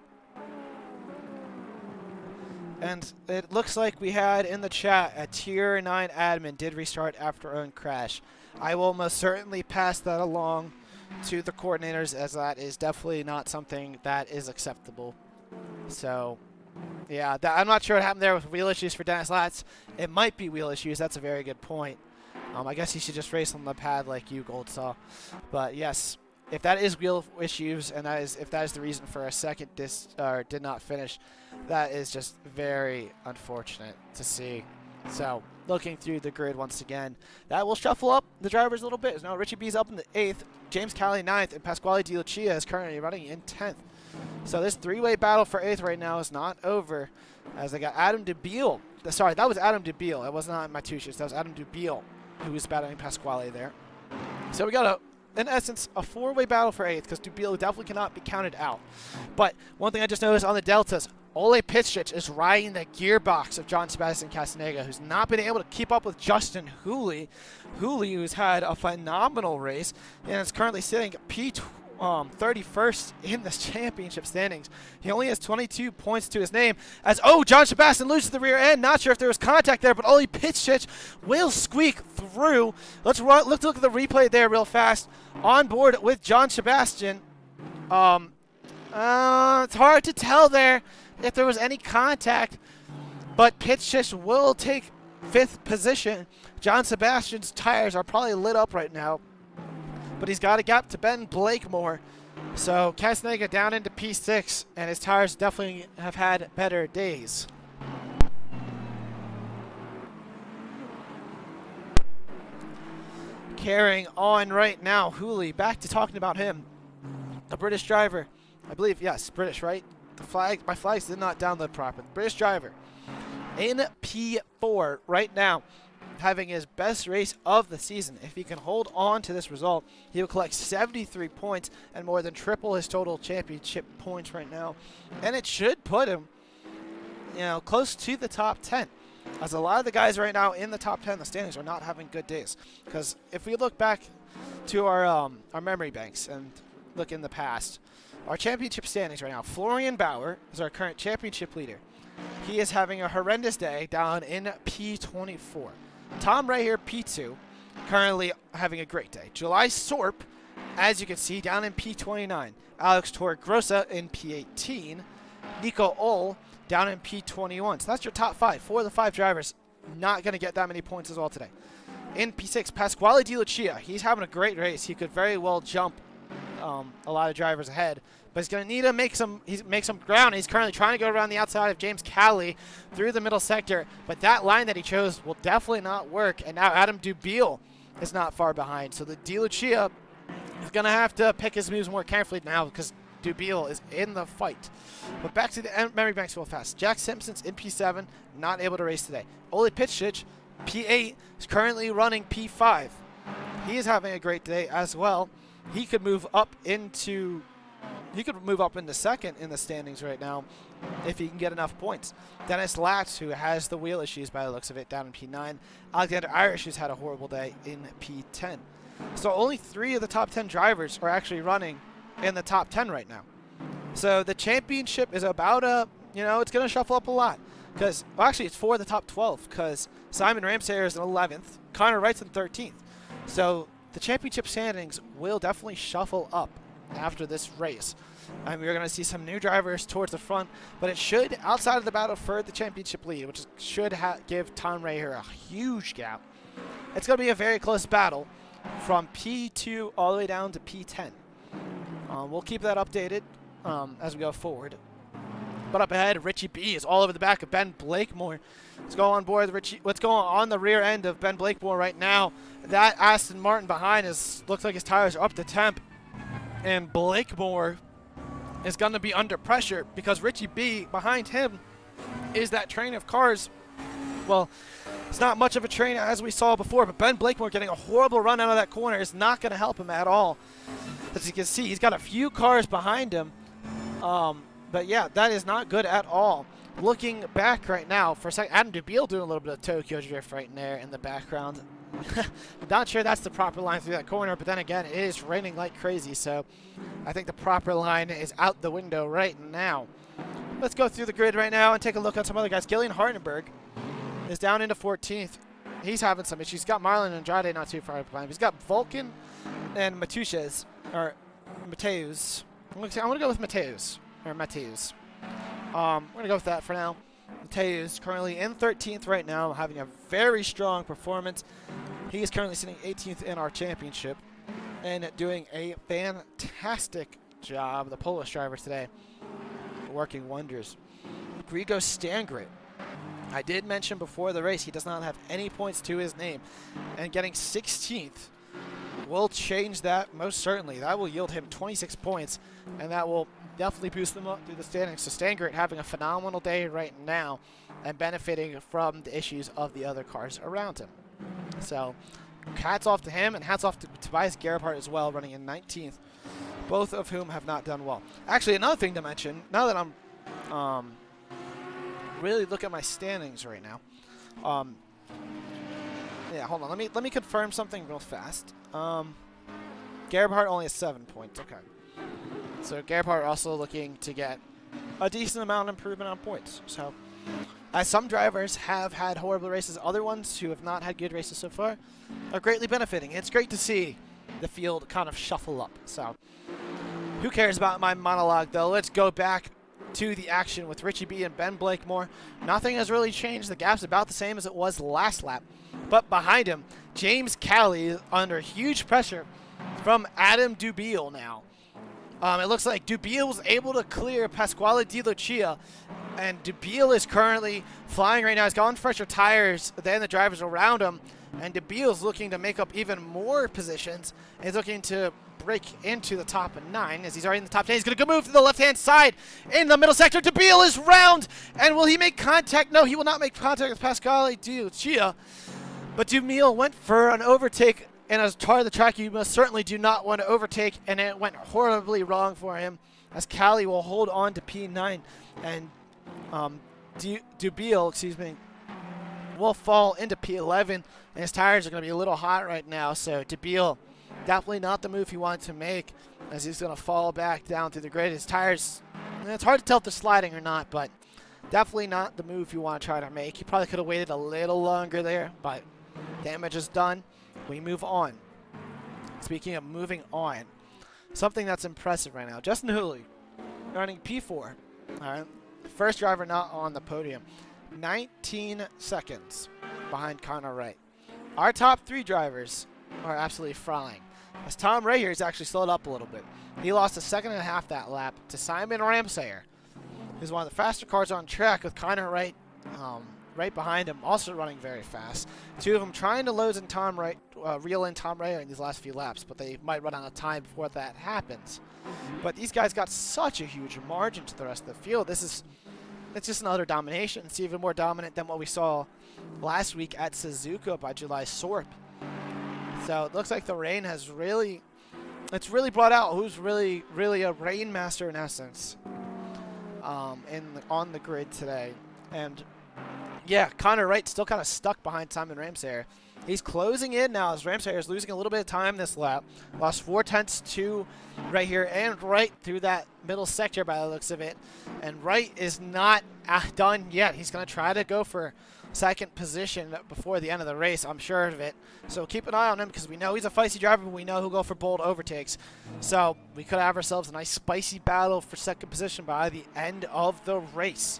S2: And it looks like we had in the chat a tier 9 admin did restart after own crash. I will most certainly pass that along to the coordinators, as that is definitely not something that is acceptable. So, yeah, I'm not sure what happened there with wheel issues for Dennis Latz. It might be wheel issues. That's a very good point. I guess he should just race on the pad like you, Gold saw. But yes, if that is wheel issues, and if that is the reason for a second did not finish, that is just very unfortunate to see. So, looking through the grid once again, that will shuffle up the drivers a little bit. Now, Richie B's up in the 8th, James Cali 9th, and Pasquale Di Lucia is currently running in 10th. So this three-way battle for 8th right now is not over, as they got Adam DeBeal. Sorry, that was Adam DeBeal. It was not Matushis. That was Adam DeBeal who was battling Pasquale there. So we got in essence, a four-way battle for 8th, because DeBeal definitely cannot be counted out. But one thing I just noticed on the Deltas, Ole Pitschich is riding the gearbox of John Sebastian Castaneda, who's not been able to keep up with Justin Hooley. Hooley, who's had a phenomenal race, and is currently sitting P31st in the championship standings. He only has 22 points to his name, as, John Sebastian loses the rear end. Not sure if there was contact there, but Ole Pitschich will squeak through. Let's look at the replay there real fast. On board with John Sebastian. It's hard to tell there if there was any contact, but Pitschich will take 5th position. John Sebastian's tires are probably lit up right now, but he's got a gap to Ben Blakemore. So Castaneda down into P6, and his tires definitely have had better days. Carrying on right now, Hooley, back to talking about him. A British driver, I believe, yes, British, right? My flags did not download properly. British driver in P4 right now, having his best race of the season. If he can hold on to this result, he will collect 73 points and more than triple his total championship points right now. And it should put him, close to the top 10. As a lot of the guys right now in the top 10 in the standings are not having good days. Because if we look back to our memory banks and look in the past, our championship standings right now, Florian Bauer is our current championship leader. He is having a horrendous day down in P24. Tom Ray here, P2, currently having a great day. July Sorp, as you can see, down in P29. Alex Torregrossa in P18. Nico Ull down in P21. So that's your top 5. 4 of the 5 drivers not going to get that many points as well today. In P6, Pasquale Di Lucia. He's having a great race. He could very well jump a lot of drivers ahead, but he's going to need to make some ground. He's currently trying to go around the outside of James Cali through the middle sector, but that line that he chose will definitely not work. And now Adam DeBeal is not far behind, so the Di Lucia is going to have to pick his moves more carefully now, because DeBeal is in the fight. But back to the memory banks real fast. Jack Simpson's in P7, not able to race today. Ole Pitschich, P8, is currently running P5. He is having a great day as well. He could move up into second in the standings right now if he can get enough points. Dennis Latz, who has the wheel issues by the looks of it, down in P9. Alexander Irish, who's had a horrible day, in P10. So only 3 of the top 10 drivers are actually running in the top 10 right now. So the championship is about it's going to shuffle up a lot. Because, well, actually, it's 4 of the top 12, because Simon Ramsayer is in 11th, Connor Wright's in 13th. So the championship standings will definitely shuffle up after this race. And we're going to see some new drivers towards the front, but it should, outside of the battle for the championship lead, which should give Tom Ray here a huge gap, it's going to be a very close battle from P2 all the way down to P10. We'll keep that updated as we go forward. But up ahead, Richie B is all over the back of Ben Blakemore. Let's go on board Richie. What's going on the rear end of Ben Blakemore right now? That Aston Martin behind looks like his tires are up to temp. And Blakemore is going to be under pressure because Richie B behind him is that train of cars. Well, it's not much of a train as we saw before, but Ben Blakemore getting a horrible run out of that corner is not going to help him at all. As you can see, he's got a few cars behind him. But yeah, that is not good at all. Looking back right now, for a second, Adam DeBeal doing a little bit of Tokyo Drift right in there in the background. Not sure that's the proper line through that corner, but then again, it is raining like crazy, so I think the proper line is out the window right now. let's go through the grid right now and take a look at some other guys. Gillian Hardenberg is down into 14th. He's having some issues. He's got Marlon Andrade not too far behind him. He's got Vulcan and Mateus. I'm going to go with Mateus. I'm going to go with that for now. Mateus currently in 13th right now, having a very strong performance. He is currently sitting 18th in our championship and doing a fantastic job. The Polish driver today working wonders. Grigo Stangrit. I did mention before the race he does not have any points to his name, and getting 16th will change that most certainly. That will yield him 26 points, and that will definitely boost them up through the standings. So Stangert having a phenomenal day right now and benefiting from the issues of the other cars around him. So hats off to him, and hats off to Tobias Gerhardt as well, running in 19th, both of whom have not done well. Actually, another thing to mention, now that I'm really look at my standings right now. Yeah, hold on. Let me confirm something real fast. Gerhardt only has 7 points. Okay. So Gerhardt also looking to get a decent amount of improvement on points. So, as some drivers have had horrible races, other ones who have not had good races so far are greatly benefiting. It's great to see the field kind of shuffle up. So, who cares about my monologue though? Let's go back to the action with Richie B and Ben Blakemore. Nothing has really changed. The gap's about the same as it was last lap. But behind him, James Calley is under huge pressure from Adam Dubiel now. It looks like Dubiel was able to clear Pasquale Di Lucia, and Dubiel is currently flying right now. He's got on fresher tires than the drivers around him, and Dubiel is looking to make up even more positions. He's looking to break into the top 9 as he's already in the top 10. He's going to go move to the left-hand side in the middle sector. Dubiel is round, and will he make contact? No, he will not make contact with Pasquale Di Lucia, but Dubiel went for an overtake. And as part of the track, you most certainly do not want to overtake, and it went horribly wrong for him, as Cali will hold on to P9, and Dubiel, will fall into P11, and his tires are going to be a little hot right now. So Dubiel, definitely not the move he wanted to make, as he's going to fall back down through the grid. His tires, it's hard to tell if they're sliding or not, but definitely not the move you want to try to make. He probably could have waited a little longer there, but damage is done. We move on. Speaking of moving on, something that's impressive right now. Justin Hooley running P4. All right. First driver not on the podium. 19 seconds behind Connor Wright. Our top 3 drivers are absolutely flying. As Tom Ray here has actually slowed up a little bit. He lost a second and a half that lap to Simon Ramsayer, who's one of the faster cars on track, with Connor Wright right behind him, also running very fast. 2 of them trying to reel in Tom Ray in these last few laps, but they might run out of time before that happens. But these guys got such a huge margin to the rest of the field. It's just another domination. It's even more dominant than what we saw last week at Suzuka by July Sorp. So it looks like the rain has really brought out who's really a rain master in essence on the grid today. And yeah, Connor Wright still kind of stuck behind Simon Ramsayer. He's closing in now as Ramsayer is losing a little bit of time this lap. Lost 4/10 to right here and right through that middle sector by the looks of it. And Wright is not done yet. He's going to try to go for second position before the end of the race, I'm sure of it. So keep an eye on him, because we know he's a feisty driver, but we know he'll go for bold overtakes. So we could have ourselves a nice spicy battle for second position by the end of the race.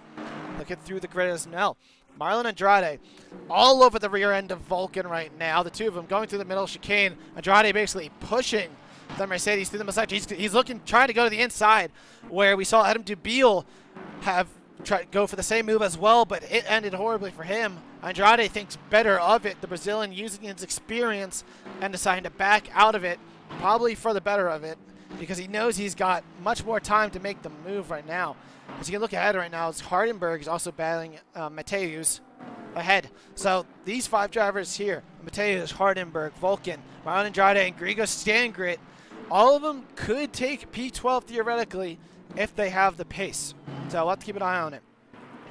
S2: Looking through the grid as well. Marlon Andrade all over the rear end of Vulcan right now. The 2 of them going through the middle chicane. Andrade basically pushing the Mercedes through the middle sector. He's trying to go to the inside, where we saw Adam Dubiel have tried to go for the same move as well, but it ended horribly for him. Andrade thinks better of it, the Brazilian using his experience and deciding to back out of it, probably for the better of it, because he knows he's got much more time to make the move right now. As you can look ahead right now, Hardenberg is also battling Mateus ahead. So these 5 drivers here, Mateus, Hardenberg, Vulcan, Marlon Andrade, and Grigo Stangrit, all of them could take P12 theoretically if they have the pace. So we'll have to keep an eye on it.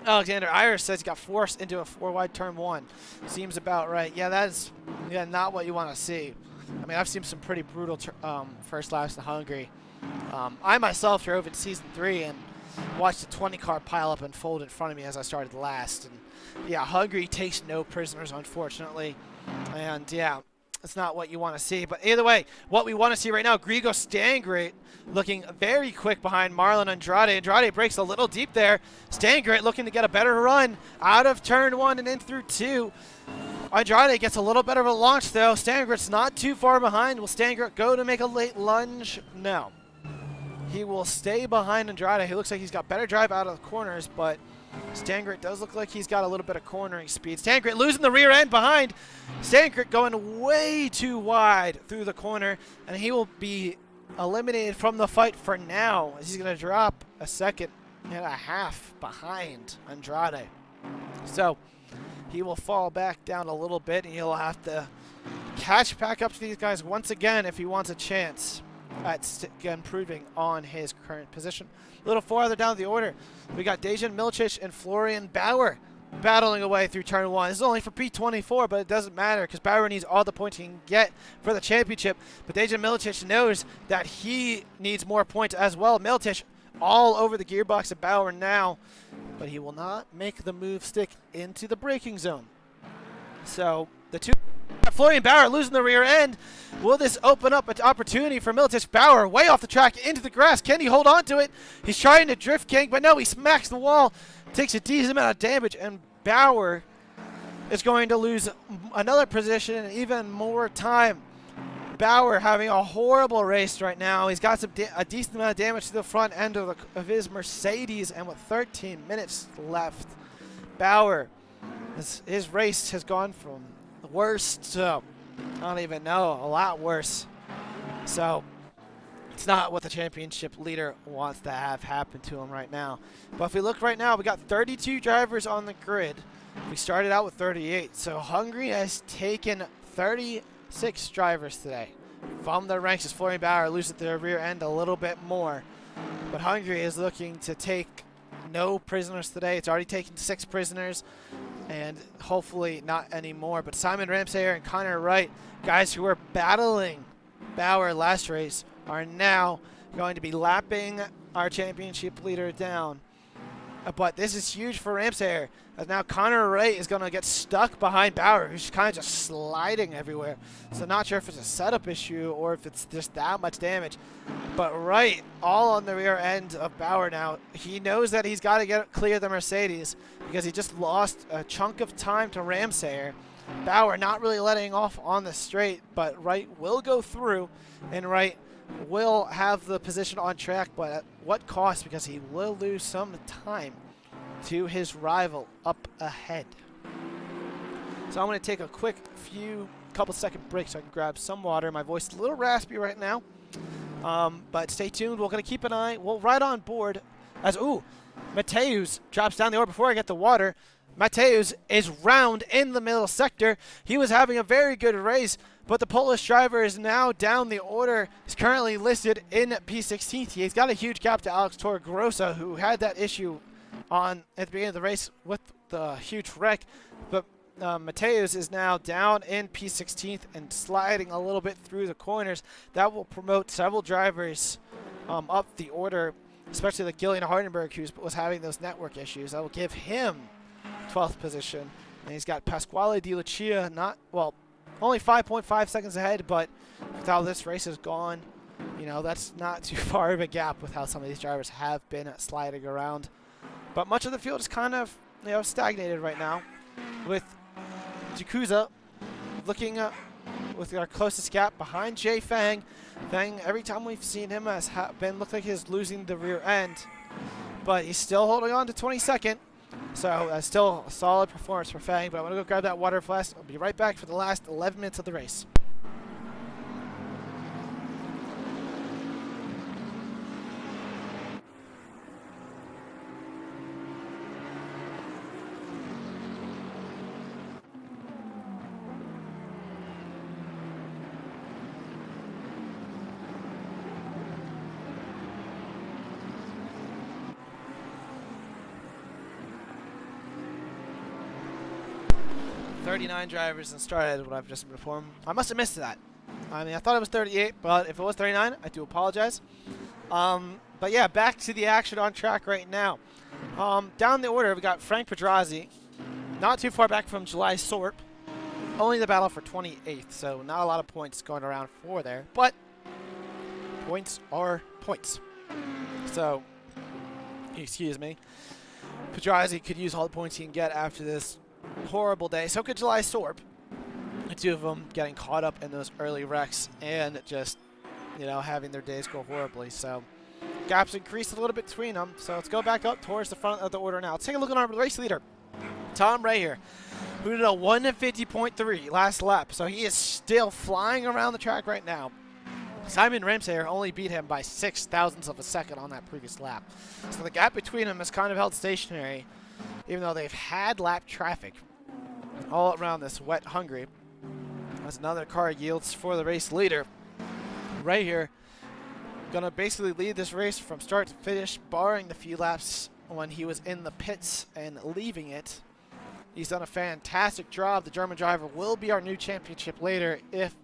S2: Alexander Iris says he got forced into a 4-wide turn 1. Seems about right. Yeah, that is not what you want to see. I mean, I've seen some pretty brutal first laps in Hungary. I myself drove in Season 3, and watch the 20 car pile up and fold in front of me as I started last. And yeah, Hungary takes no prisoners, unfortunately. And yeah, it's not what you want to see. But either way, what we want to see right now, Grigo Stangrit looking very quick behind Marlon Andrade. Andrade breaks a little deep there. Stangrit looking to get a better run out of turn 1 and in through 2. Andrade gets a little bit of a launch, though. Stangrit's not too far behind. Will Stangrit go to make a late lunge? No. He will stay behind Andrade. He looks like he's got better drive out of the corners, but Stangrit does look like he's got a little bit of cornering speed. Stangrit losing the rear end behind. Stangrit going way too wide through the corner, and he will be eliminated from the fight for now, as he's going to drop a second and a half behind Andrade. So he will fall back down a little bit, and he'll have to catch back up to these guys once again if he wants a chance at improving on his current position. A little farther down the order, we got Dejan Milicic and Florian Bauer battling away through turn 1. This is only for P24, but it doesn't matter because Bauer needs all the points he can get for the championship. But Dejan Milicic knows that he needs more points as well. Milicic all over the gearbox of Bauer now, but he will not make the move stick into the braking zone. So the two, Florian Bauer losing the rear end. Will this open up an opportunity for Milicic? Bauer way off the track into the grass. Can he hold on to it? He's trying to drift king, but no, he smacks the wall, takes a decent amount of damage, and Bauer is going to lose another position and even more time. Bauer having a horrible race right now. He's got a decent amount of damage to the front end of his Mercedes, and with 13 minutes left, Bauer, his race has gone from the worst to, I don't even know, a lot worse. So it's not what the championship leader wants to have happen to him right now. But if we look right now, we got 32 drivers on the grid. We started out with 38. So Hungary has taken 36 drivers today from their ranks as Florian Bauer loses their rear end a little bit more. But Hungary is looking to take no prisoners today. It's already taken 6 prisoners, and hopefully not anymore. But Simon Ramsayer and Connor Wright, guys who were battling Bauer last race, are now going to be lapping our championship leader down. But this is huge for Ramsayer, as now Connor Wright is going to get stuck behind Bauer, who's kind of just sliding everywhere. So not sure if it's a setup issue or if it's just that much damage. But Wright all on the rear end of Bauer now. He knows that he's got to clear the Mercedes because he just lost a chunk of time to Ramsayer. Bauer not really letting off on the straight, but Wright will go through, and Wright will have the position on track, but at what cost? Because he will lose some time to his rival up ahead. So I'm going to take a quick couple second break so I can grab some water. My voice is a little raspy right now, but stay tuned. We're going to keep an eye. We'll right on board as, Mateus drops down the order before I get the water. Mateus is round in the middle sector. He was having a very good race, but the Polish driver is now down the order. He's currently listed in P16. He's got a huge gap to Alex Torregrossa, who had that issue at the beginning of the race with the huge wreck. But Mateus is now down in P16 and sliding a little bit through the corners. That will promote several drivers up the order, especially like Gillian Hardenberg, who was having those network issues. That will give him 12th position. And he's got Pasquale Di Lucia, only 5.5 seconds ahead, but with how this race has gone, that's not too far of a gap with how some of these drivers have been sliding around. But much of the field is kind of, stagnated right now, with Jakuza looking with our closest gap behind Jay Fang. Fang, every time we've seen him, has looked like he's losing the rear end, but he's still holding on to 22nd. So still a solid performance for Fang, but I'm going to go grab that water flask. I'll be right back for the last 11 minutes of the race. .39 drivers and started what I've just been informed. I must have missed that. I thought it was 38, but if it was 39, I do apologize. But yeah, back to the action on track right now. Down the order, we got Frank Pedrazzi, not too far back from July Sorp. Only the battle for 28th, so not a lot of points going around for there. But points are points. So, excuse me. Pedrazzi could use all the points he can get after this horrible day. So could July Sorp. The two of them getting caught up in those early wrecks and just, you know, having their days go horribly. So gaps increased a little bit between them. So let's go back up towards the front of the order now. Let's take a look at our race leader, Tom Ray here, who did a 1:50.3 last lap. So he is still flying around the track right now. Simon Ramsayer only beat him by 0.06 of a second on that previous lap. So the gap between them has kind of held stationary, even though they've had lap traffic all around this wet Hungary. As another car yields for the race leader. Right here, gonna basically lead this race from start to finish, barring the few laps when he was in the pits and leaving it. He's done a fantastic job. The German driver will be our new championship later if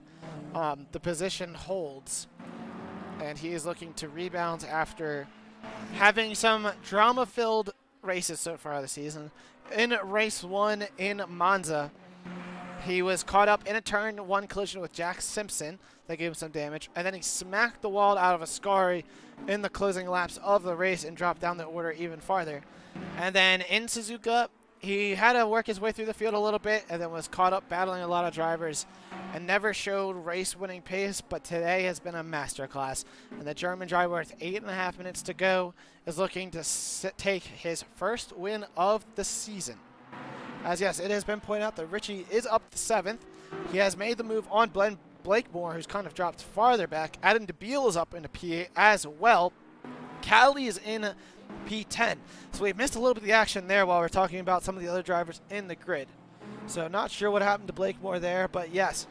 S2: the position holds. And he is looking to rebound after having some drama-filled races so far this season. In race 1 in Monza, he was caught up in a turn 1 collision with Jack Simpson. That gave him some damage. And then he smacked the wall out of Ascari in the closing laps of the race and dropped down the order even farther. And then in Suzuka, he had to work his way through the field a little bit and then was caught up battling a lot of drivers and never showed race-winning pace, but today has been a masterclass. And the German driver with 8.5 minutes to go is looking to take his first win of the season. As yes, it has been pointed out that Richie is up to 7th. He has made the move on Blakemore, who's kind of dropped farther back. Adam DeBeal is up into P8 as well. Cali is in P10. So we've missed a little bit of the action there while we're talking about some of the other drivers in the grid. So not sure what happened to Blakemore there, but yes,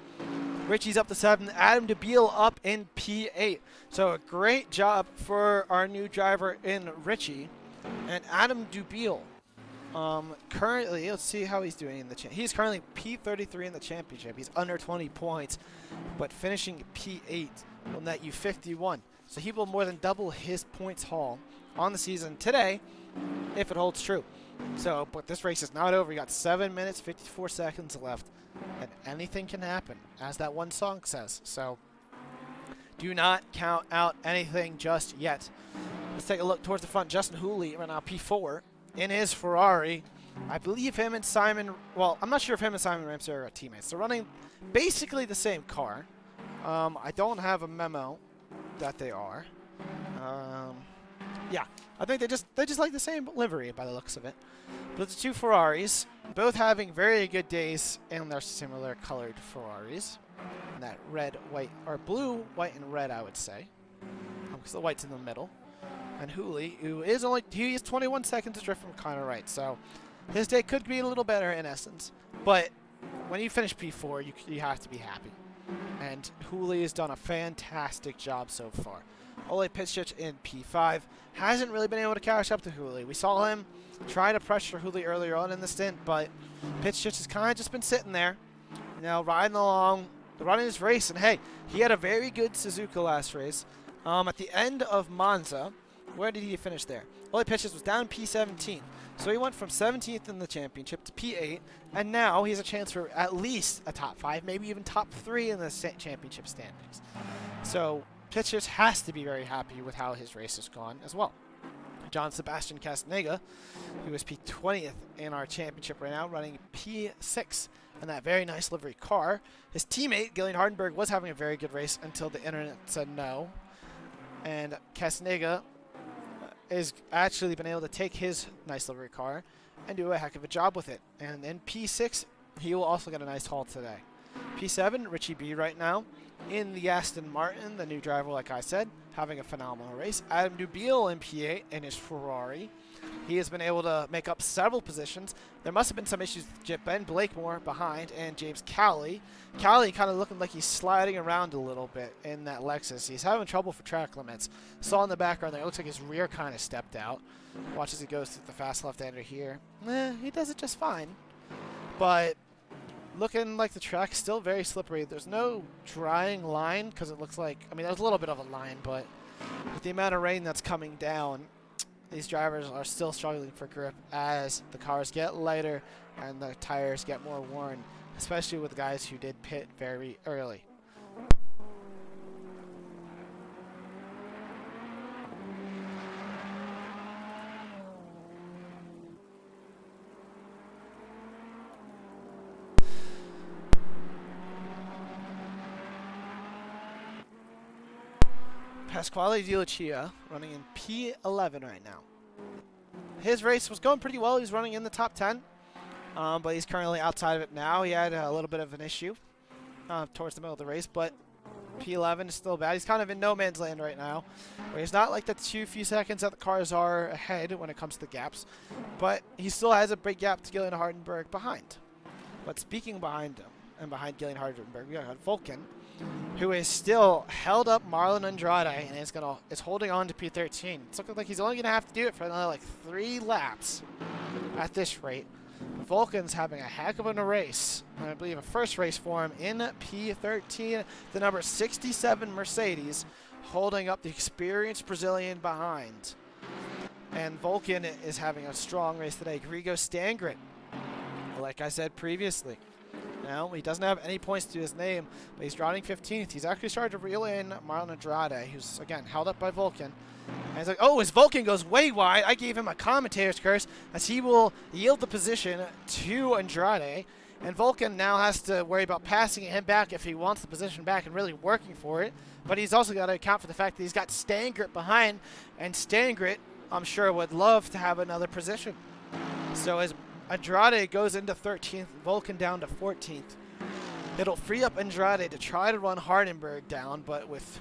S2: Richie's up to 7th. Adam DeBeal up in P8. So a great job for our new driver in Richie. And Adam DeBeal, currently, let's see how he's doing in the he's currently P33 in the championship. He's under 20 points, but finishing P8 will net you 51. So he will more than double his points haul on the season today if it holds true. So, but this race is not over. You got 7 minutes, 54 seconds left, and anything can happen, as that one song says. So do not count out anything just yet. Let's take a look towards the front. Justin Hooley right now, P4. In his Ferrari. I believe him and Simon, well, I'm not sure if him and Simon Ramsey are teammates. They're running basically the same car. I don't have a memo that they are. Yeah, I think they just like the same livery by the looks of it. But the two Ferraris, both having very good days in their similar colored Ferraris. And that red, white, or blue, white, and red, I would say. Because the white's in the middle. And Hooley, who is he is 21 seconds adrift from Connor Wright, so his day could be a little better in essence. But when you finish P4, you have to be happy. And Hooley has done a fantastic job so far. Ole Pitschich in P5 hasn't really been able to catch up to Hooley. We saw him try to pressure Hooley earlier on in the stint, but Pitschich has kind of just been sitting there, you know, riding along, running his race. And hey, he had a very good Suzuka last race. At the end of Monza, where did he finish there? Ole Pitschich was down P17. So he went from 17th in the championship to P8, and now he has a chance for at least a top 5, maybe even top 3 in the championship standings. So Pitschich has to be very happy with how his race has gone as well. John Sebastian Castaneda, who is P20th in our championship right now, running P6 in that very nice livery car. His teammate, Gillian Hardenberg, was having a very good race until the internet said no. And Castaneda has actually been able to take his nice livery car and do a heck of a job with it. And in P6, he will also get a nice haul today. P7, Richie B right now in the Aston Martin, the new driver, like I said, having a phenomenal race. Adam DeBeal in P8 in his Ferrari. He has been able to make up several positions. There must have been some issues with Ben Blakemore behind and James Cowley. Cowley kind of looking like he's sliding around a little bit in that Lexus. He's having trouble for track limits. Saw in the background there, it looks like his rear kind of stepped out. Watch as he goes through the fast left-hander here. He does it just fine. But looking like the track's still very slippery. There's no drying line because it looks like, I mean, there's a little bit of a line, but with the amount of rain that's coming down, these drivers are still struggling for grip as the cars get lighter and the tires get more worn, especially with guys who did pit very early. Pasquale Di Lucia running in P11 right now. His race was going pretty well. He's running in the top 10, but he's currently outside of it now. He had a little bit of an issue towards the middle of the race, but P11 is still bad. He's kind of in no man's land right now, where he's not like the few seconds that the cars are ahead when it comes to gaps, but he still has a big gap to Gillian Hardenberg behind. But speaking behind him and behind Gillian Hardenberg, we got Vulcan, who is still held up Marlon Andrade and is holding on to P13. It's looking like he's only going to have to do it for another like 3 laps at this rate. Vulcan's having a heck of a race. I believe a first race for him in P13, the number 67 Mercedes, holding up the experienced Brazilian behind. And Vulcan is having a strong race today. Grigo Stangrit, like I said previously. Now, he doesn't have any points to his name, but he's driving 15th. He's actually started to reel in Marlon Andrade, who's, again, held up by Vulcan. And he's like, oh, his Vulcan goes way wide. I gave him a commentator's curse, as he will yield the position to Andrade. And Vulcan now has to worry about passing him back if he wants the position back and really working for it. But he's also got to account for the fact that he's got Stangrit behind, and Stangrit, I'm sure, would love to have another position. So as Andrade goes into 13th, Vulcan down to 14th. It'll free up Andrade to try to run Hardenberg down, but with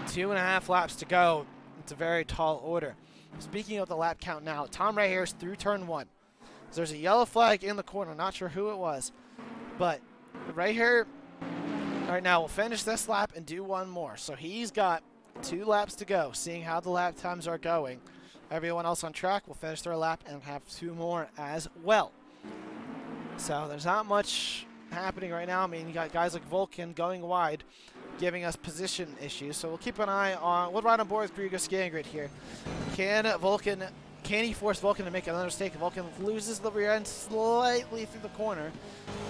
S2: 2.5 laps to go, it's a very tall order. Speaking of the lap count now, Tom right here is through turn 1. So there's a yellow flag in the corner, not sure who it was. But right here, right now, we'll finish this lap and do one more. So he's got 2 laps to go, seeing how the lap times are going. Everyone else on track will finish their lap and have 2 more as well. So there's not much happening right now. I mean, you got guys like Vulcan going wide, giving us position issues. So we'll keep an eye on. We'll ride on board with Grigo Stangrit here. Can he force Vulcan to make another mistake? Vulcan loses the rear end slightly through the corner.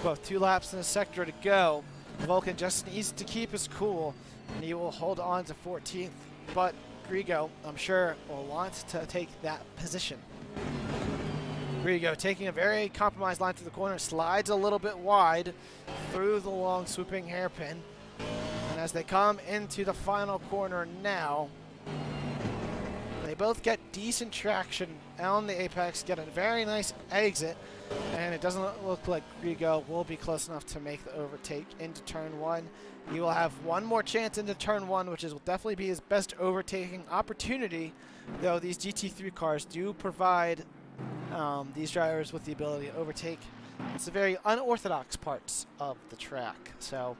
S2: About 2 laps in the sector to go. Vulcan just needs to keep his cool, and he will hold on to 14th. But Grigo, I'm sure, will want to take that position. Grigo taking a very compromised line through the corner, slides a little bit wide through the long swooping hairpin. And as they come into the final corner now, they both get decent traction on the apex, get a very nice exit, and it doesn't look like Grigo will be close enough to make the overtake into turn 1. He will have one more chance into turn 1, which will definitely be his best overtaking opportunity, though these GT3 cars do provide these drivers with the ability to overtake. It's the very unorthodox parts of the track, so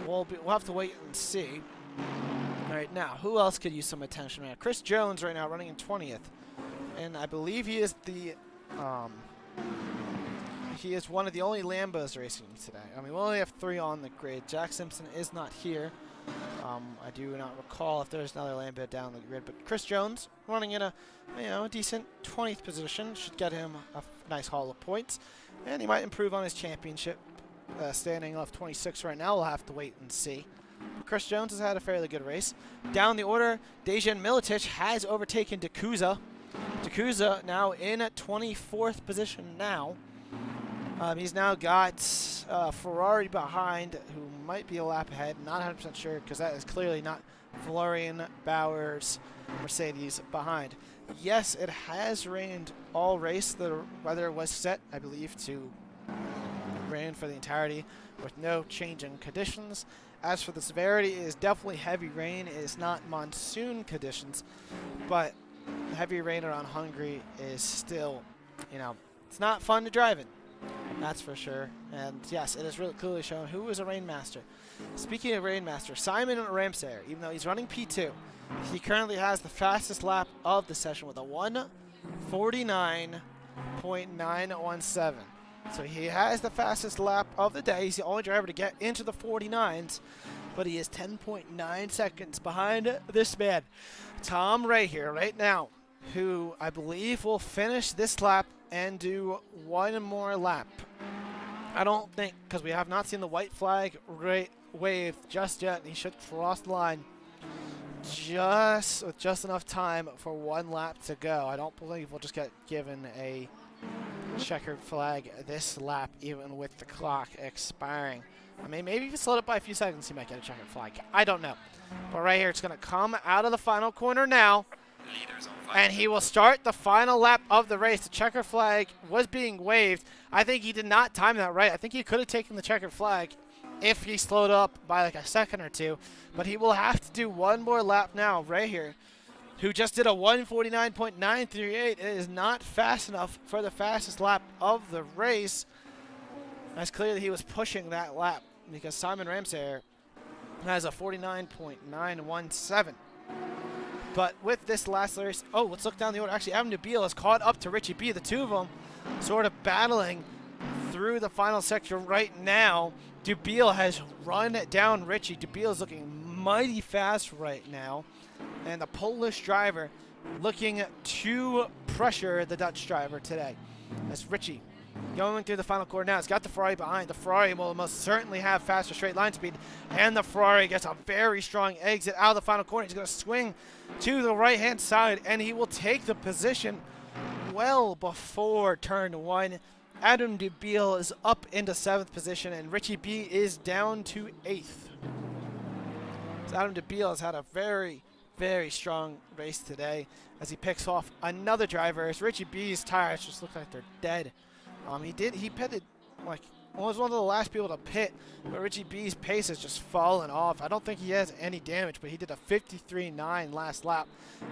S2: we'll have to wait and see. All right, now, who else could use some attention right now? Chris Jones right now running in 20th, and I believe he is the he is one of the only Lambos racing today. I mean, we only have 3 on the grid. Jack Simpson is not here. I do not recall if there's another Lambo down the grid, but Chris Jones running in a decent 20th position should get him a nice haul of points, and he might improve on his championship standing off 26 right now. We'll have to wait and see. But Chris Jones has had a fairly good race. Down the order, Dejan Militic has overtaken Dakuza. Dakuza now in 24th position now. He's now got Ferrari behind, who might be a lap ahead. Not 100% sure, because that is clearly not Florian Bauer's Mercedes behind. Yes, it has rained all race. The weather was set, I believe, to rain for the entirety with no change in conditions. As for the severity, it is definitely heavy rain. It is not monsoon conditions, but heavy rain around Hungary is still, it's not fun to drive in. That's for sure. And yes, it is really clearly shown who is a Rainmaster. Speaking of Rainmaster, Simon Ramsayer, even though he's running P2, he currently has the fastest lap of the session with a 1:49.917. So he has the fastest lap of the day. He's the only driver to get into the 49s. but he is 10.9 seconds behind this man, Tom Ray here right now, who I believe will finish this lap and do one more lap. I don't think, because we have not seen the white flag wave just yet, and he should cross the line with just enough time for one lap to go. I don't believe we'll just get given a checkered flag this lap, even with the clock expiring. I mean, maybe if he slowed up by a few seconds, he might get a checkered flag. I don't know. But right here, it's going to come out of the final corner now, and he will start the final lap of the race. The checker flag was being waved. I think he did not time that right. I think he could have taken the checkered flag if he slowed up by like a second or two. But he will have to do one more lap now, right here, who just did a 1:49.938. It is not fast enough for the fastest lap of the race. That's clear that he was pushing that lap because Simon Ramsayer has a 49.917. But with this last race, oh, let's look down the order. Actually, Adam Nubile has caught up to Richie B. The two of them sort of battling through the final section right now. Nubile has run down Richie. Nubile is looking mighty fast right now. And the Polish driver looking to pressure the Dutch driver today. That's Richie going through the final corner now. It's got the Ferrari behind. The Ferrari will most certainly have faster straight line speed. And the Ferrari gets a very strong exit out of the final corner. He's going to swing to the right-hand side, and he will take the position well before turn one. Adam Nubile is up into 7th position, and Richie B is down to 8th. So Adam Nubile has had a very, very strong race today as he picks off another driver. As Richie B's tires just look like they're dead. He pitted like was one of the last people to pit, but Richie B's pace has just fallen off. I don't think he has any damage, but he did a 53.9 last lap.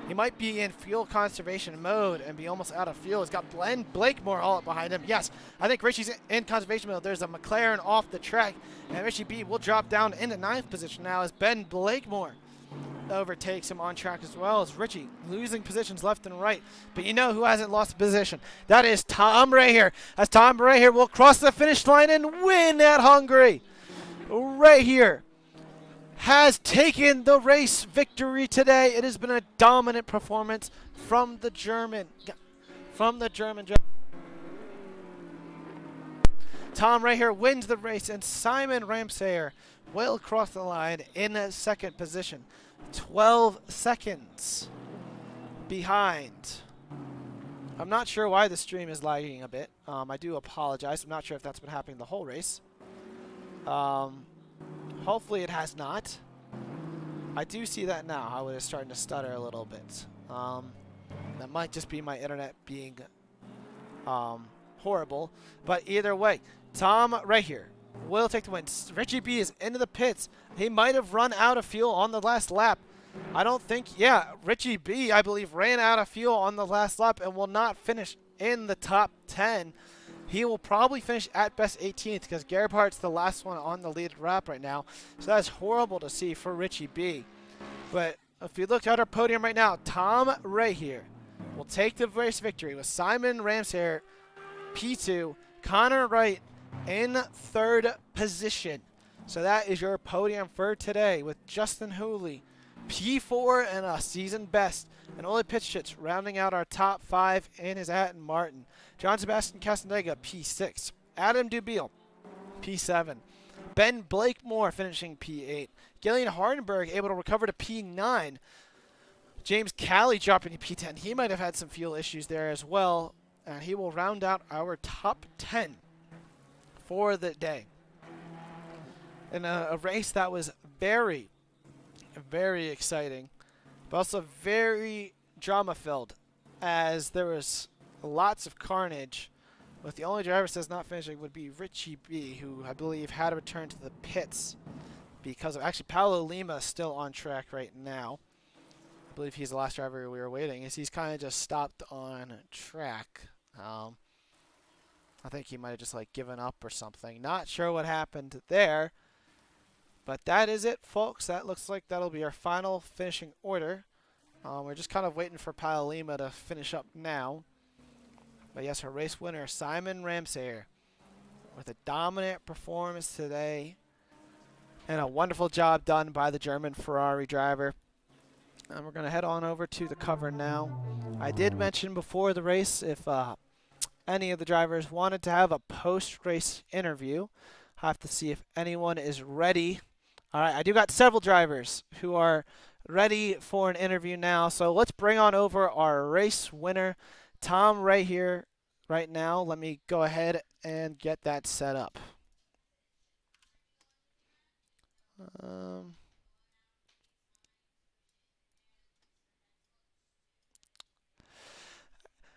S2: He might be in fuel conservation mode and be almost out of fuel. He's got Blakemore all up behind him. Yes, I think Richie's in conservation mode. There's a McLaren off the track, and Richie B will drop down into 9th position now as Ben Blakemore overtakes him on track, as well as Richie losing positions left and right. But you know who hasn't lost a position? That is Tom Ray here. As Tom Ray here will cross the finish line and win at Hungary. Right here has taken the race victory today. It has been a dominant performance from the German driver. Tom Ray here wins the race, and Simon Ramsayer will cross the line in 2nd position. 12 seconds behind. I'm not sure why the stream is lagging a bit. I do apologize. I'm not sure if that's been happening the whole race. Hopefully it has not. I do see that now, how it is starting to stutter a little bit. That might just be my internet being horrible. But either way, Tom right here will take the win. Richie B is into the pits. He might have run out of fuel on the last lap. I don't think, yeah, Richie B, I believe, ran out of fuel on the last lap and will not finish in the top 10. He will probably finish at best 18th because Gerhardt's the last one on the lead lap right now. So that's horrible to see for Richie B. But if you look at our podium right now, Tom Ray here will take the race victory with Simon Ramsayer P2, Connor Wright in 3rd position. So that is your podium for today with Justin Hooley P4 and a season best, and Ole Pitschitz rounding out our top 5 in his Aston Martin. John Sebastian Castaneda P6, Adam Nubile P7, Ben Blakemore finishing P8, Gillian Hardenberg able to recover to P9, James Calley dropping to P10. He might have had some fuel issues there as well, and he will round out our top 10 for the day. In a race that was very, very exciting, but also very drama-filled, as there was lots of carnage. But the only driver that says not finishing would be Richie B, who I believe had to return to the pits because of, actually, Paulo Lima is still on track right now. I believe he's the last driver we were waiting, as he's kind of just stopped on track. I think he might have just like given up or something. Not sure what happened there. But that is it, folks. That looks like that'll be our final finishing order. We're just kind of waiting for Paulo Lima to finish up now. But yes, our race winner, Simon Ramsayer, with a dominant performance today. And a wonderful job done by the German Ferrari driver. And we're going to head on over to the cover now. I did mention before the race if any of the drivers wanted to have a post-race interview. I'll have to see if anyone is ready. All right, I do got several drivers who are ready for an interview now. So let's bring on over our race winner, Tom, right here, right now. Let me go ahead and get that set up. Um,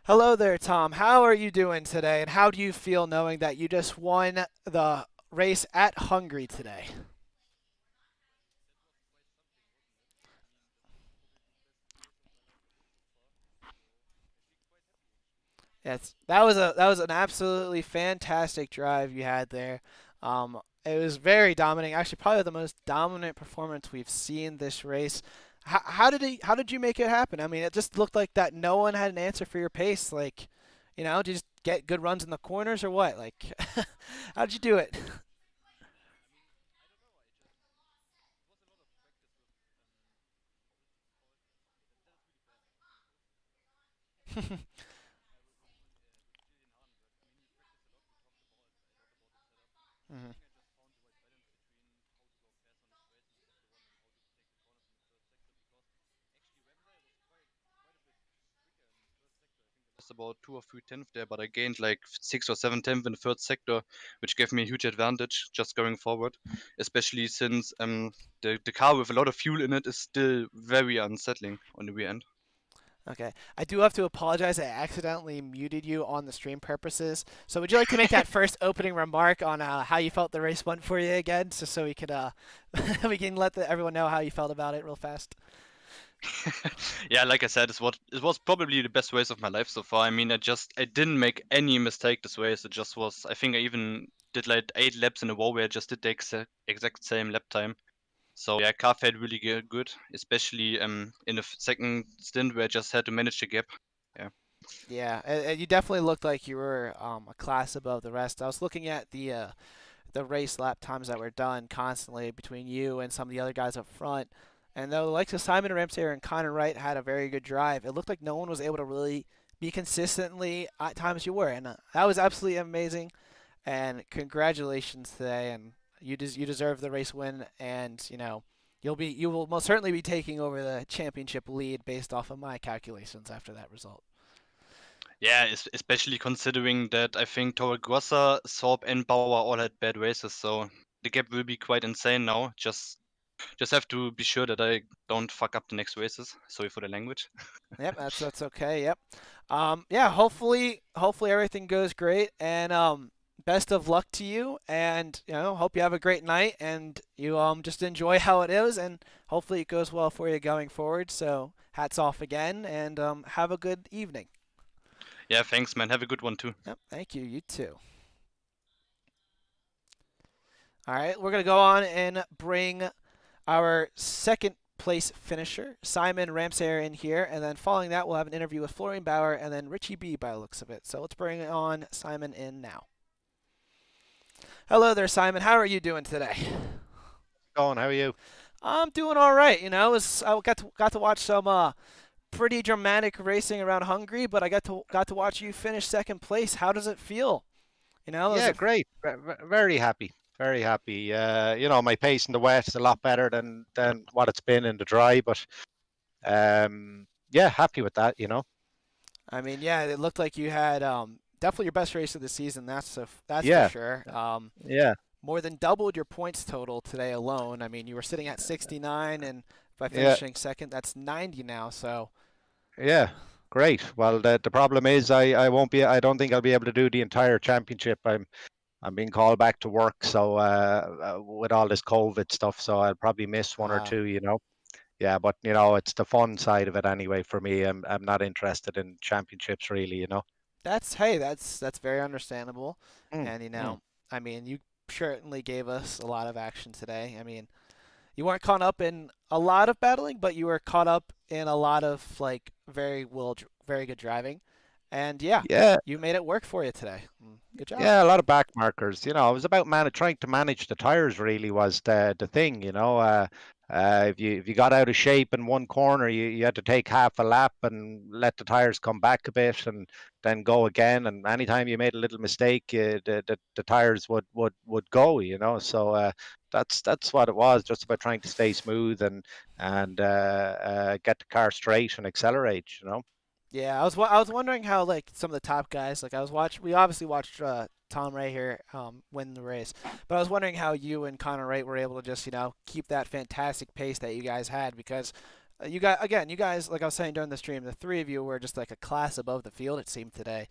S2: Hello there, Tom. How are you doing today, and how do you feel knowing that you just won the race at Hungary today? Yes, that was an absolutely fantastic drive you had there. It was very dominating. Actually, probably the most dominant performance we've seen this race. How did you make it happen? I mean, it just looked like that no one had an answer for your pace. Like, did you just get good runs in the corners or what? Like, how did you do it? Mhm.
S3: Just about 2 or 3 tenths there, but I gained like 6 or 7 tenths in the third sector, which gave me a huge advantage just going forward, especially since the car with a lot of fuel in it is still very unsettling on the rear end.
S2: Okay. I do have to apologize. I accidentally muted you on the stream purposes. So would you like to make that first opening remark on how you felt the race went for you again, so we could we can let everyone know how you felt about it real fast?
S3: Yeah, like I said, it was probably the best race of my life so far. I mean, I didn't make any mistake this race. It just was. I think I even did like 8 laps in a row where I just did the exact same lap time. So yeah, car felt really good, especially in the second stint where I just had to manage the gap. Yeah.
S2: Yeah, and you definitely looked like you were a class above the rest. I was looking at the race lap times that were done constantly between you and some of the other guys up front. And though the likes of Simon Ramsey and Connor Wright had a very good drive, it looked like no one was able to really be consistently at times you were. And that was absolutely amazing. And congratulations today. And you deserve the race win. And you will most certainly be taking over the championship lead based off of my calculations after that result.
S3: Yeah, especially considering that I think Torre Grossa, Sorb, and Bauer all had bad races, so the gap will be quite insane now. Just have to be sure that I don't fuck up the next races. Sorry for the language.
S2: Yep, that's okay. Yep. Yeah. Hopefully everything goes great, and best of luck to you. And hope you have a great night, and you just enjoy how it is, and hopefully it goes well for you going forward. So hats off again, and have a good evening.
S3: Yeah, thanks, man. Have a good one too.
S2: Yep. Thank you. You too. All right, we're gonna go on and bring our second place finisher, Simon Ramsayer, in here, and then following that, we'll have an interview with Florian Bauer and then Richie B by the looks of it. So let's bring on Simon in now. Hello there, Simon. How are you doing today?
S4: Going, how are you?
S2: I'm doing all right. I got to watch some pretty dramatic racing around Hungary, but I got to watch you finish second place. How does it feel? Is
S4: Yeah,
S2: it
S4: great. Very happy. Very happy. My pace in the wet is a lot better than what it's been in the dry, but yeah, happy with that.
S2: I mean, yeah, it looked like you had definitely your best race of the season. That's for
S4: Yeah,
S2: sure.
S4: yeah,
S2: More than doubled your points total today alone. I mean, you were sitting at 69, and by
S4: yeah,
S2: finishing second, that's 90 now. So,
S4: yeah. Great. Well, the problem is I won't be. I don't think I'll be able to do the entire championship. I'm being called back to work, so with all this COVID stuff, so I'll probably miss one or
S2: uh,
S4: two. Yeah, but it's the fun side of it anyway for me. I'm not interested in championships really.
S2: that's very understandable.
S4: Mm,
S2: And
S4: mm.
S2: I mean, you certainly gave us a lot of action today. I mean, you weren't caught up in a lot of battling, but you were caught up in a lot of like very good driving. And yeah,
S4: Yeah,
S2: you made it work for you today. Good job.
S4: yeah, a lot of back markers. You know, it was about trying to manage the tires. Really was the thing. You know, if you got out of shape in one corner, you had to take half a lap and let the tires come back a bit, and then go again. And anytime you made a little mistake, the tires would go. You know, so that's what it was. Just about trying to stay smooth and get the car straight and accelerate. You know.
S2: Yeah, I was wondering how like some of the top guys like we obviously watched Tom Ray here win the race, but I was wondering how you and Connor Wright were able to just keep that fantastic pace that you guys had because you guys like I was saying during the stream, the three of you were just like a class above the field it seemed today,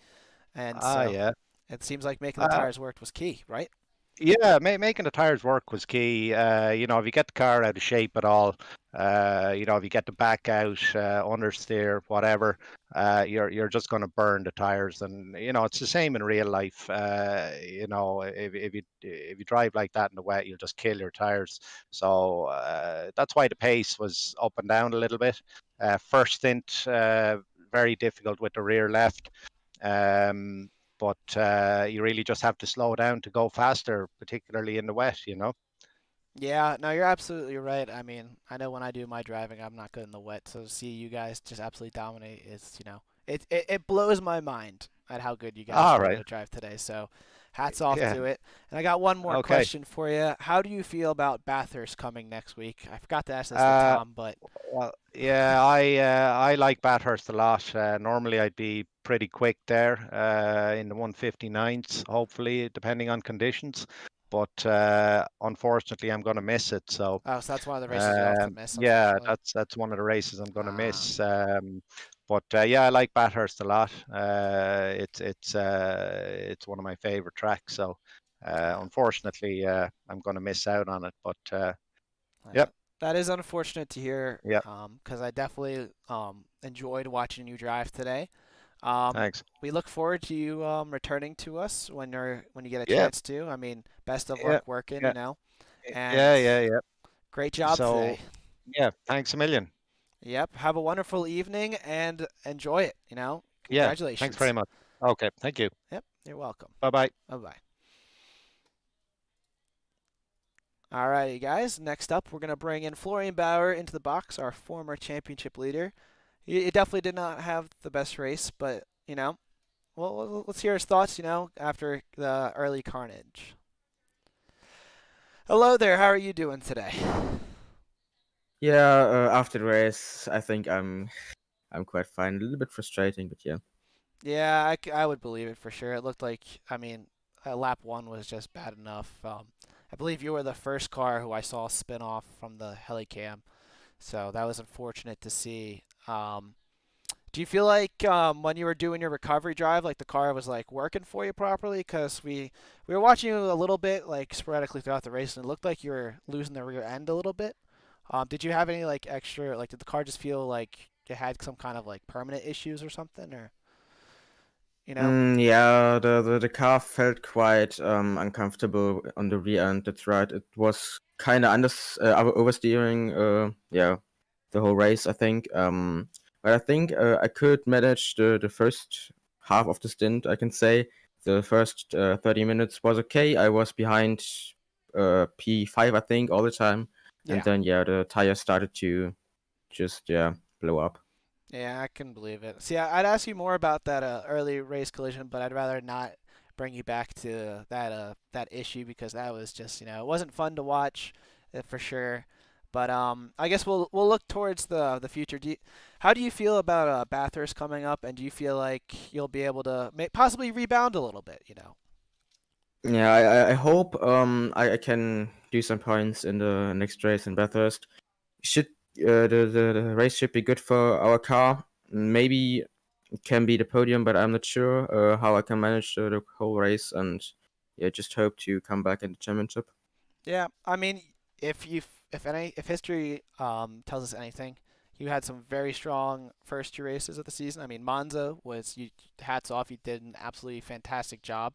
S2: and
S4: Ah,
S2: so
S4: yeah.
S2: it seems like making the tires work was key, right?
S4: Yeah, making the tires work was key. You know, if you get the car out of shape at all, you know, if you get the back out, understeer, whatever, you're just going to burn the tires. And you know, it's the same in real life. You know, if you drive like that in the wet, you'll just kill your tires. So that's why the pace was up and down a little bit. First stint, very difficult with the rear left. Um, but you really just have to slow down to go faster, particularly in the wet, you know.
S2: Yeah, no, you're absolutely right. I mean, I know when I do my driving, I'm not good in the wet, so to see you guys just absolutely dominate is, it blows my mind at how good you guys
S4: All
S2: were able
S4: right.
S2: to drive today. So, hats off
S4: Yeah.
S2: to it. And I got one more
S4: Okay.
S2: question for you. How do you feel about Bathurst coming next week? I forgot to ask this to
S4: Uh,
S2: Tom, but
S4: well, yeah, I like Bathurst a lot. Normally, I'd be pretty quick there in the 159s, hopefully, depending on conditions. But unfortunately, I'm going to miss it. So
S2: oh, so that's one of the races you'll have to miss,
S4: yeah,
S2: unfortunately.
S4: that's one of the races I'm going to
S2: Ah,
S4: miss. But yeah, I like Bathurst a lot. It's one of my favorite tracks. So
S2: yeah.
S4: unfortunately, I'm going to miss out on it. But
S2: Yeah,
S4: yep,
S2: that is unfortunate to hear,
S4: yep.
S2: because I definitely enjoyed watching you drive today.
S4: Thanks.
S2: We look forward to you returning to us when you get a
S4: Yeah,
S2: chance to. I mean, best of
S4: yeah,
S2: luck working,
S4: yeah,
S2: and
S4: yeah, yeah, yeah.
S2: great job
S4: So
S2: today.
S4: yeah, thanks a million.
S2: Yep, have a wonderful evening and enjoy it,
S4: Yeah, thanks very
S2: Congratulations.
S4: much. Okay, thank you.
S2: Yep, you're welcome.
S4: Bye bye.
S2: Bye-bye. Alrighty, guys. Next up, we're going to bring in Florian Bauer into the box, our former championship leader. He definitely did not have the best race, but, well, let's hear his thoughts, after the early carnage. Hello there. How are you doing today?
S5: Yeah, after the race, I think I'm quite fine. A little bit frustrating, but yeah.
S2: Yeah, I would believe it for sure. It looked like, I mean, lap one was just bad enough. I believe you were the first car who I saw spin off from the helicam, so that was unfortunate to see. Do you feel like when you were doing your recovery drive, like the car was like working for you properly? Because we were watching you a little bit like sporadically throughout the race, and it looked like you were losing the rear end a little bit. Did you have any like extra like did the car just feel like it had some kind of like permanent issues or something, or you know?
S5: Yeah, the car felt quite uncomfortable on the rear end. That's right. It was kind of oversteering. Yeah, the whole race, I think. But I think I could manage the first half of the stint. I can say the first 30 minutes was okay. I was behind P5, I think, all the time, and
S2: Yeah.
S5: then yeah, the tires started to just blow up.
S2: Yeah, I can believe it. See, I'd ask you more about that early race collision, but I'd rather not bring you back to that issue because that was just it wasn't fun to watch, for sure. But I guess we'll look towards the future. How do you feel about Bathurst coming up, and do you feel like you'll be able to possibly rebound a little bit?
S5: Yeah, I hope I can do some points in the next race in Bathurst. Should the race should be good for our car. Maybe it can be the podium, but I'm not sure how I can manage the whole race. And yeah, just hope to come back in the championship.
S2: Yeah, I mean, if history tells us anything, you had some very strong first two races of the season. I mean, Monza was you hats off, you did an absolutely fantastic job.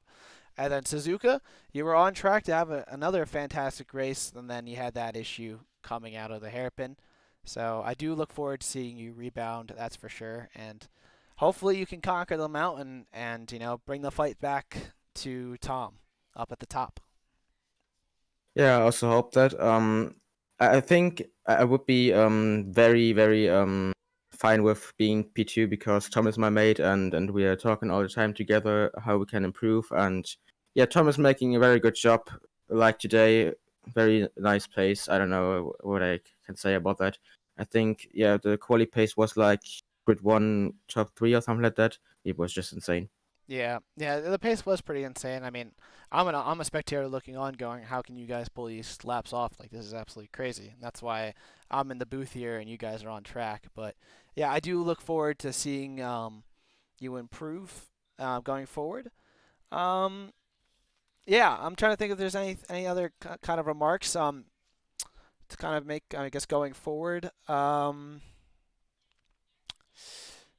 S2: And then Suzuka, you were on track to have another fantastic race, and then you had that issue coming out of the hairpin. So I do look forward to seeing you rebound, that's for sure. And hopefully you can conquer the mountain and bring the fight back to Tom up at the top.
S5: Yeah, I also hope that. I think I would be very very fine with being P2 because Tom is my mate and we are talking all the time together how we can improve. And yeah, Tom is making a very good job. Like today, very nice pace. I don't know what I can say about that. I think yeah, the quali pace was like grid 1 top 3 or something like that. It was just insane.
S2: Yeah, the pace was pretty insane. I mean, I'm a spectator looking on, going, how can you guys pull these laps off? Like, this is absolutely crazy. And that's why I'm in the booth here and you guys are on track. But yeah, I do look forward to seeing you improve going forward. Yeah, I'm trying to think if there's any other kind of remarks to kind of make, I guess, going forward.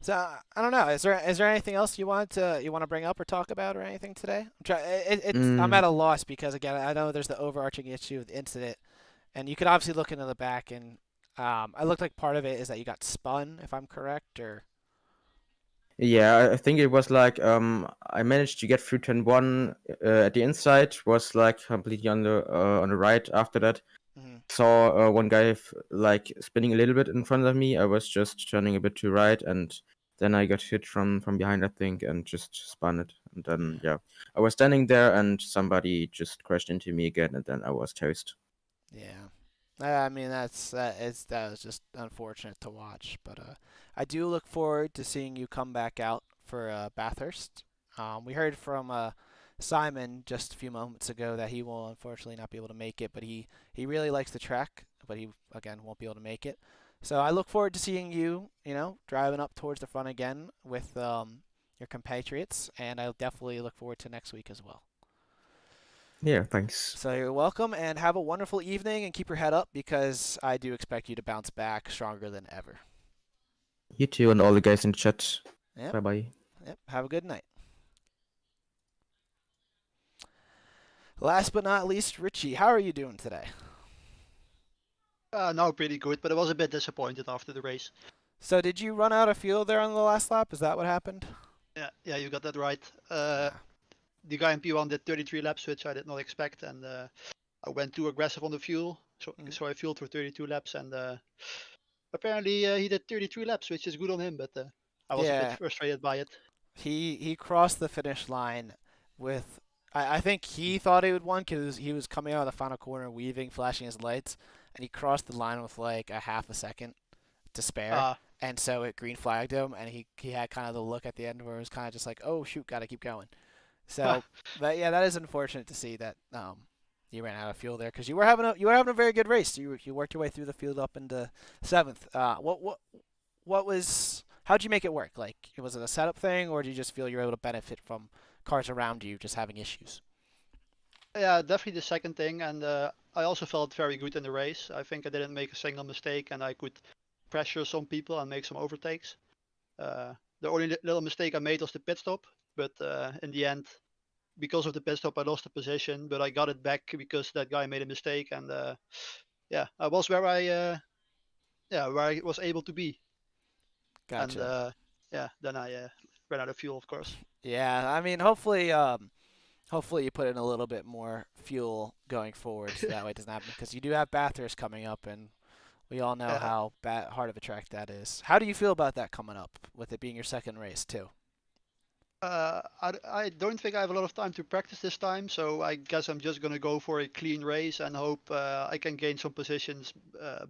S2: So I don't know. Is there anything else you want to bring up or talk about or anything today? I'm at a loss because again I know there's the overarching issue of the incident, and you could obviously look into the back and I looked like part of it is that you got spun, if I'm correct, or
S5: Yeah, I think it was like I managed to get through turn 1 at the inside, was like completely on the right after that.
S2: Mhm.
S5: Saw one guy like spinning a little bit in front of me. I was just turning a bit to right, and then I got hit from behind, I think, and just spun it. And then yeah, I was standing there, and somebody just crashed into me again, and then I was toast.
S2: Yeah. I mean that was just unfortunate to watch, but I do look forward to seeing you come back out for Bathurst. We heard from Simon just a few moments ago that he will unfortunately not be able to make it, but he really likes the track, but he again won't be able to make it. So I look forward to seeing you, driving up towards the front again with your compatriots, and I'll definitely look forward to next week as well.
S5: Yeah, thanks.
S2: So you're welcome, and have a wonderful evening, and keep your head up because I do expect you to bounce back stronger than ever.
S5: You too, and all the guys in the chat.
S2: Yep.
S5: Bye bye.
S2: Yep. Have a good night. Last but not least, Richie, how are you doing today?
S6: No, pretty good, but I was a bit disappointed after the race.
S2: So did you run out of fuel there on the last lap? Is that what happened?
S6: Yeah, you got that right. The guy in P1 did 33 laps, which I did not expect, and I went too aggressive on the fuel, so I fueled for 32 laps, and apparently he did 33 laps, which is good on him, but I was a bit frustrated by it.
S2: He crossed the finish line with, I think he thought he would win because he was coming out of the final corner, weaving, flashing his lights, and he crossed the line with like a half a second to spare. And so it green flagged him, and he had kind of the look at the end where it was kind of just like, oh shoot, gotta keep going. So, but yeah, that is unfortunate to see that you ran out of fuel there because you were having a very good race. You worked your way through the field up into 7th. How'd you make it work? Like, was it a setup thing, or did you just feel you were able to benefit from cars around you just having issues?
S6: Yeah, definitely the second thing, and I also felt very good in the race. I think I didn't make a single mistake, and I could pressure some people and make some overtakes. The only little mistake I made was the pit stop, but in the end, because of the pit stop, I lost the position, but I got it back because that guy made a mistake, and yeah, I was where I was able to be.
S2: Gotcha.
S6: And yeah, then I ran out of fuel, of course.
S2: Yeah, I mean, hopefully you put in a little bit more fuel going forward, so that way it doesn't happen. Because you do have Bathurst coming up, and we all know how hard of a track that is. How do you feel about that coming up, with it being your second race too?
S6: I don't think I have a lot of time to practice this time, so I guess I'm just gonna go for a clean race and hope I can gain some positions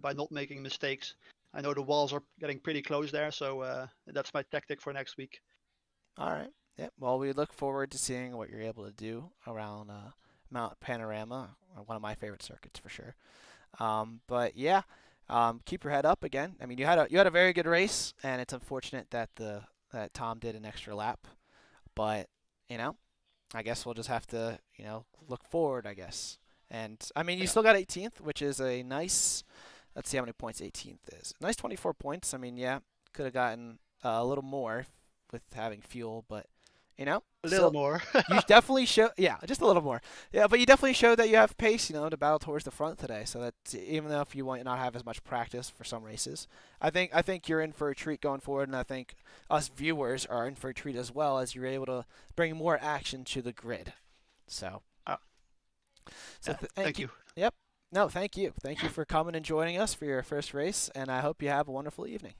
S6: by not making mistakes. I know the walls are getting pretty close there, so that's my tactic for next week.
S2: All right. Yeah. Well, we look forward to seeing what you're able to do around Mount Panorama, one of my favorite circuits for sure. But yeah, keep your head up again. I mean, you had a very good race, and it's unfortunate that that Tom did an extra lap. But, I guess we'll just have to, look forward, I guess. And, I mean, you still got 18th, which is a nice, let's see how many points 18th is. Nice 24 points. I mean, yeah, could have gotten a little more with having fuel, but, You know,
S6: A little
S2: So
S6: more.
S2: you definitely show, yeah, just a little more. Yeah, but you definitely showed that you have pace, to battle towards the front today. So that even though if you might not have as much practice for some races, I think you're in for a treat going forward, and I think us viewers are in for a treat as well as you're able to bring more action to the grid. So,
S6: Ah,
S2: so
S6: yeah,
S2: thank
S6: thank
S2: you.
S6: you.
S2: Yep. No, thank you. Thank you for coming and joining us for your first race, and I hope you have a wonderful evening.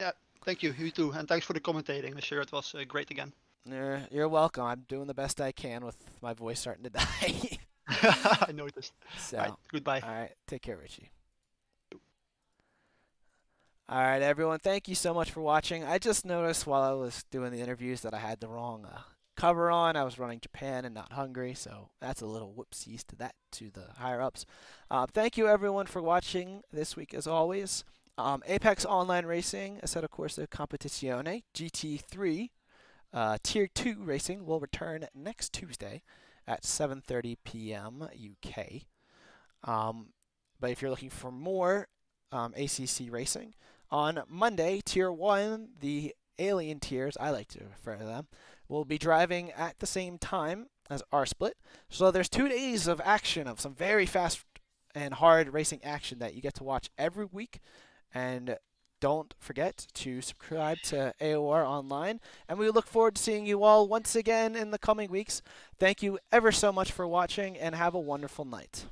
S6: Yeah, thank you. You too. And thanks for the commentating. I'm sure it was great again.
S2: You're welcome. I'm doing the best I can with my voice starting to die.
S6: I noticed.
S2: So,
S6: Right, goodbye.
S2: all right. Take care, Richie. All right, everyone. Thank you so much for watching. I just noticed while I was doing the interviews that I had the wrong cover on. I was running Japan and not Hungary, so that's a little whoopsies to the higher ups. Thank you, everyone, for watching this week, as always. Apex Online Racing, Assetto Corsa Competizione, GT3, Tier 2 Racing will return next Tuesday at 7:30 p.m. UK. But if you're looking for more ACC racing, on Monday, Tier 1, the alien tiers, I like to refer to them, will be driving at the same time as our split. So there's 2 days of action, of some very fast and hard racing action that you get to watch every week. And don't forget to subscribe to AOR Online. And we look forward to seeing you all once again in the coming weeks. Thank you ever so much for watching, and have a wonderful night.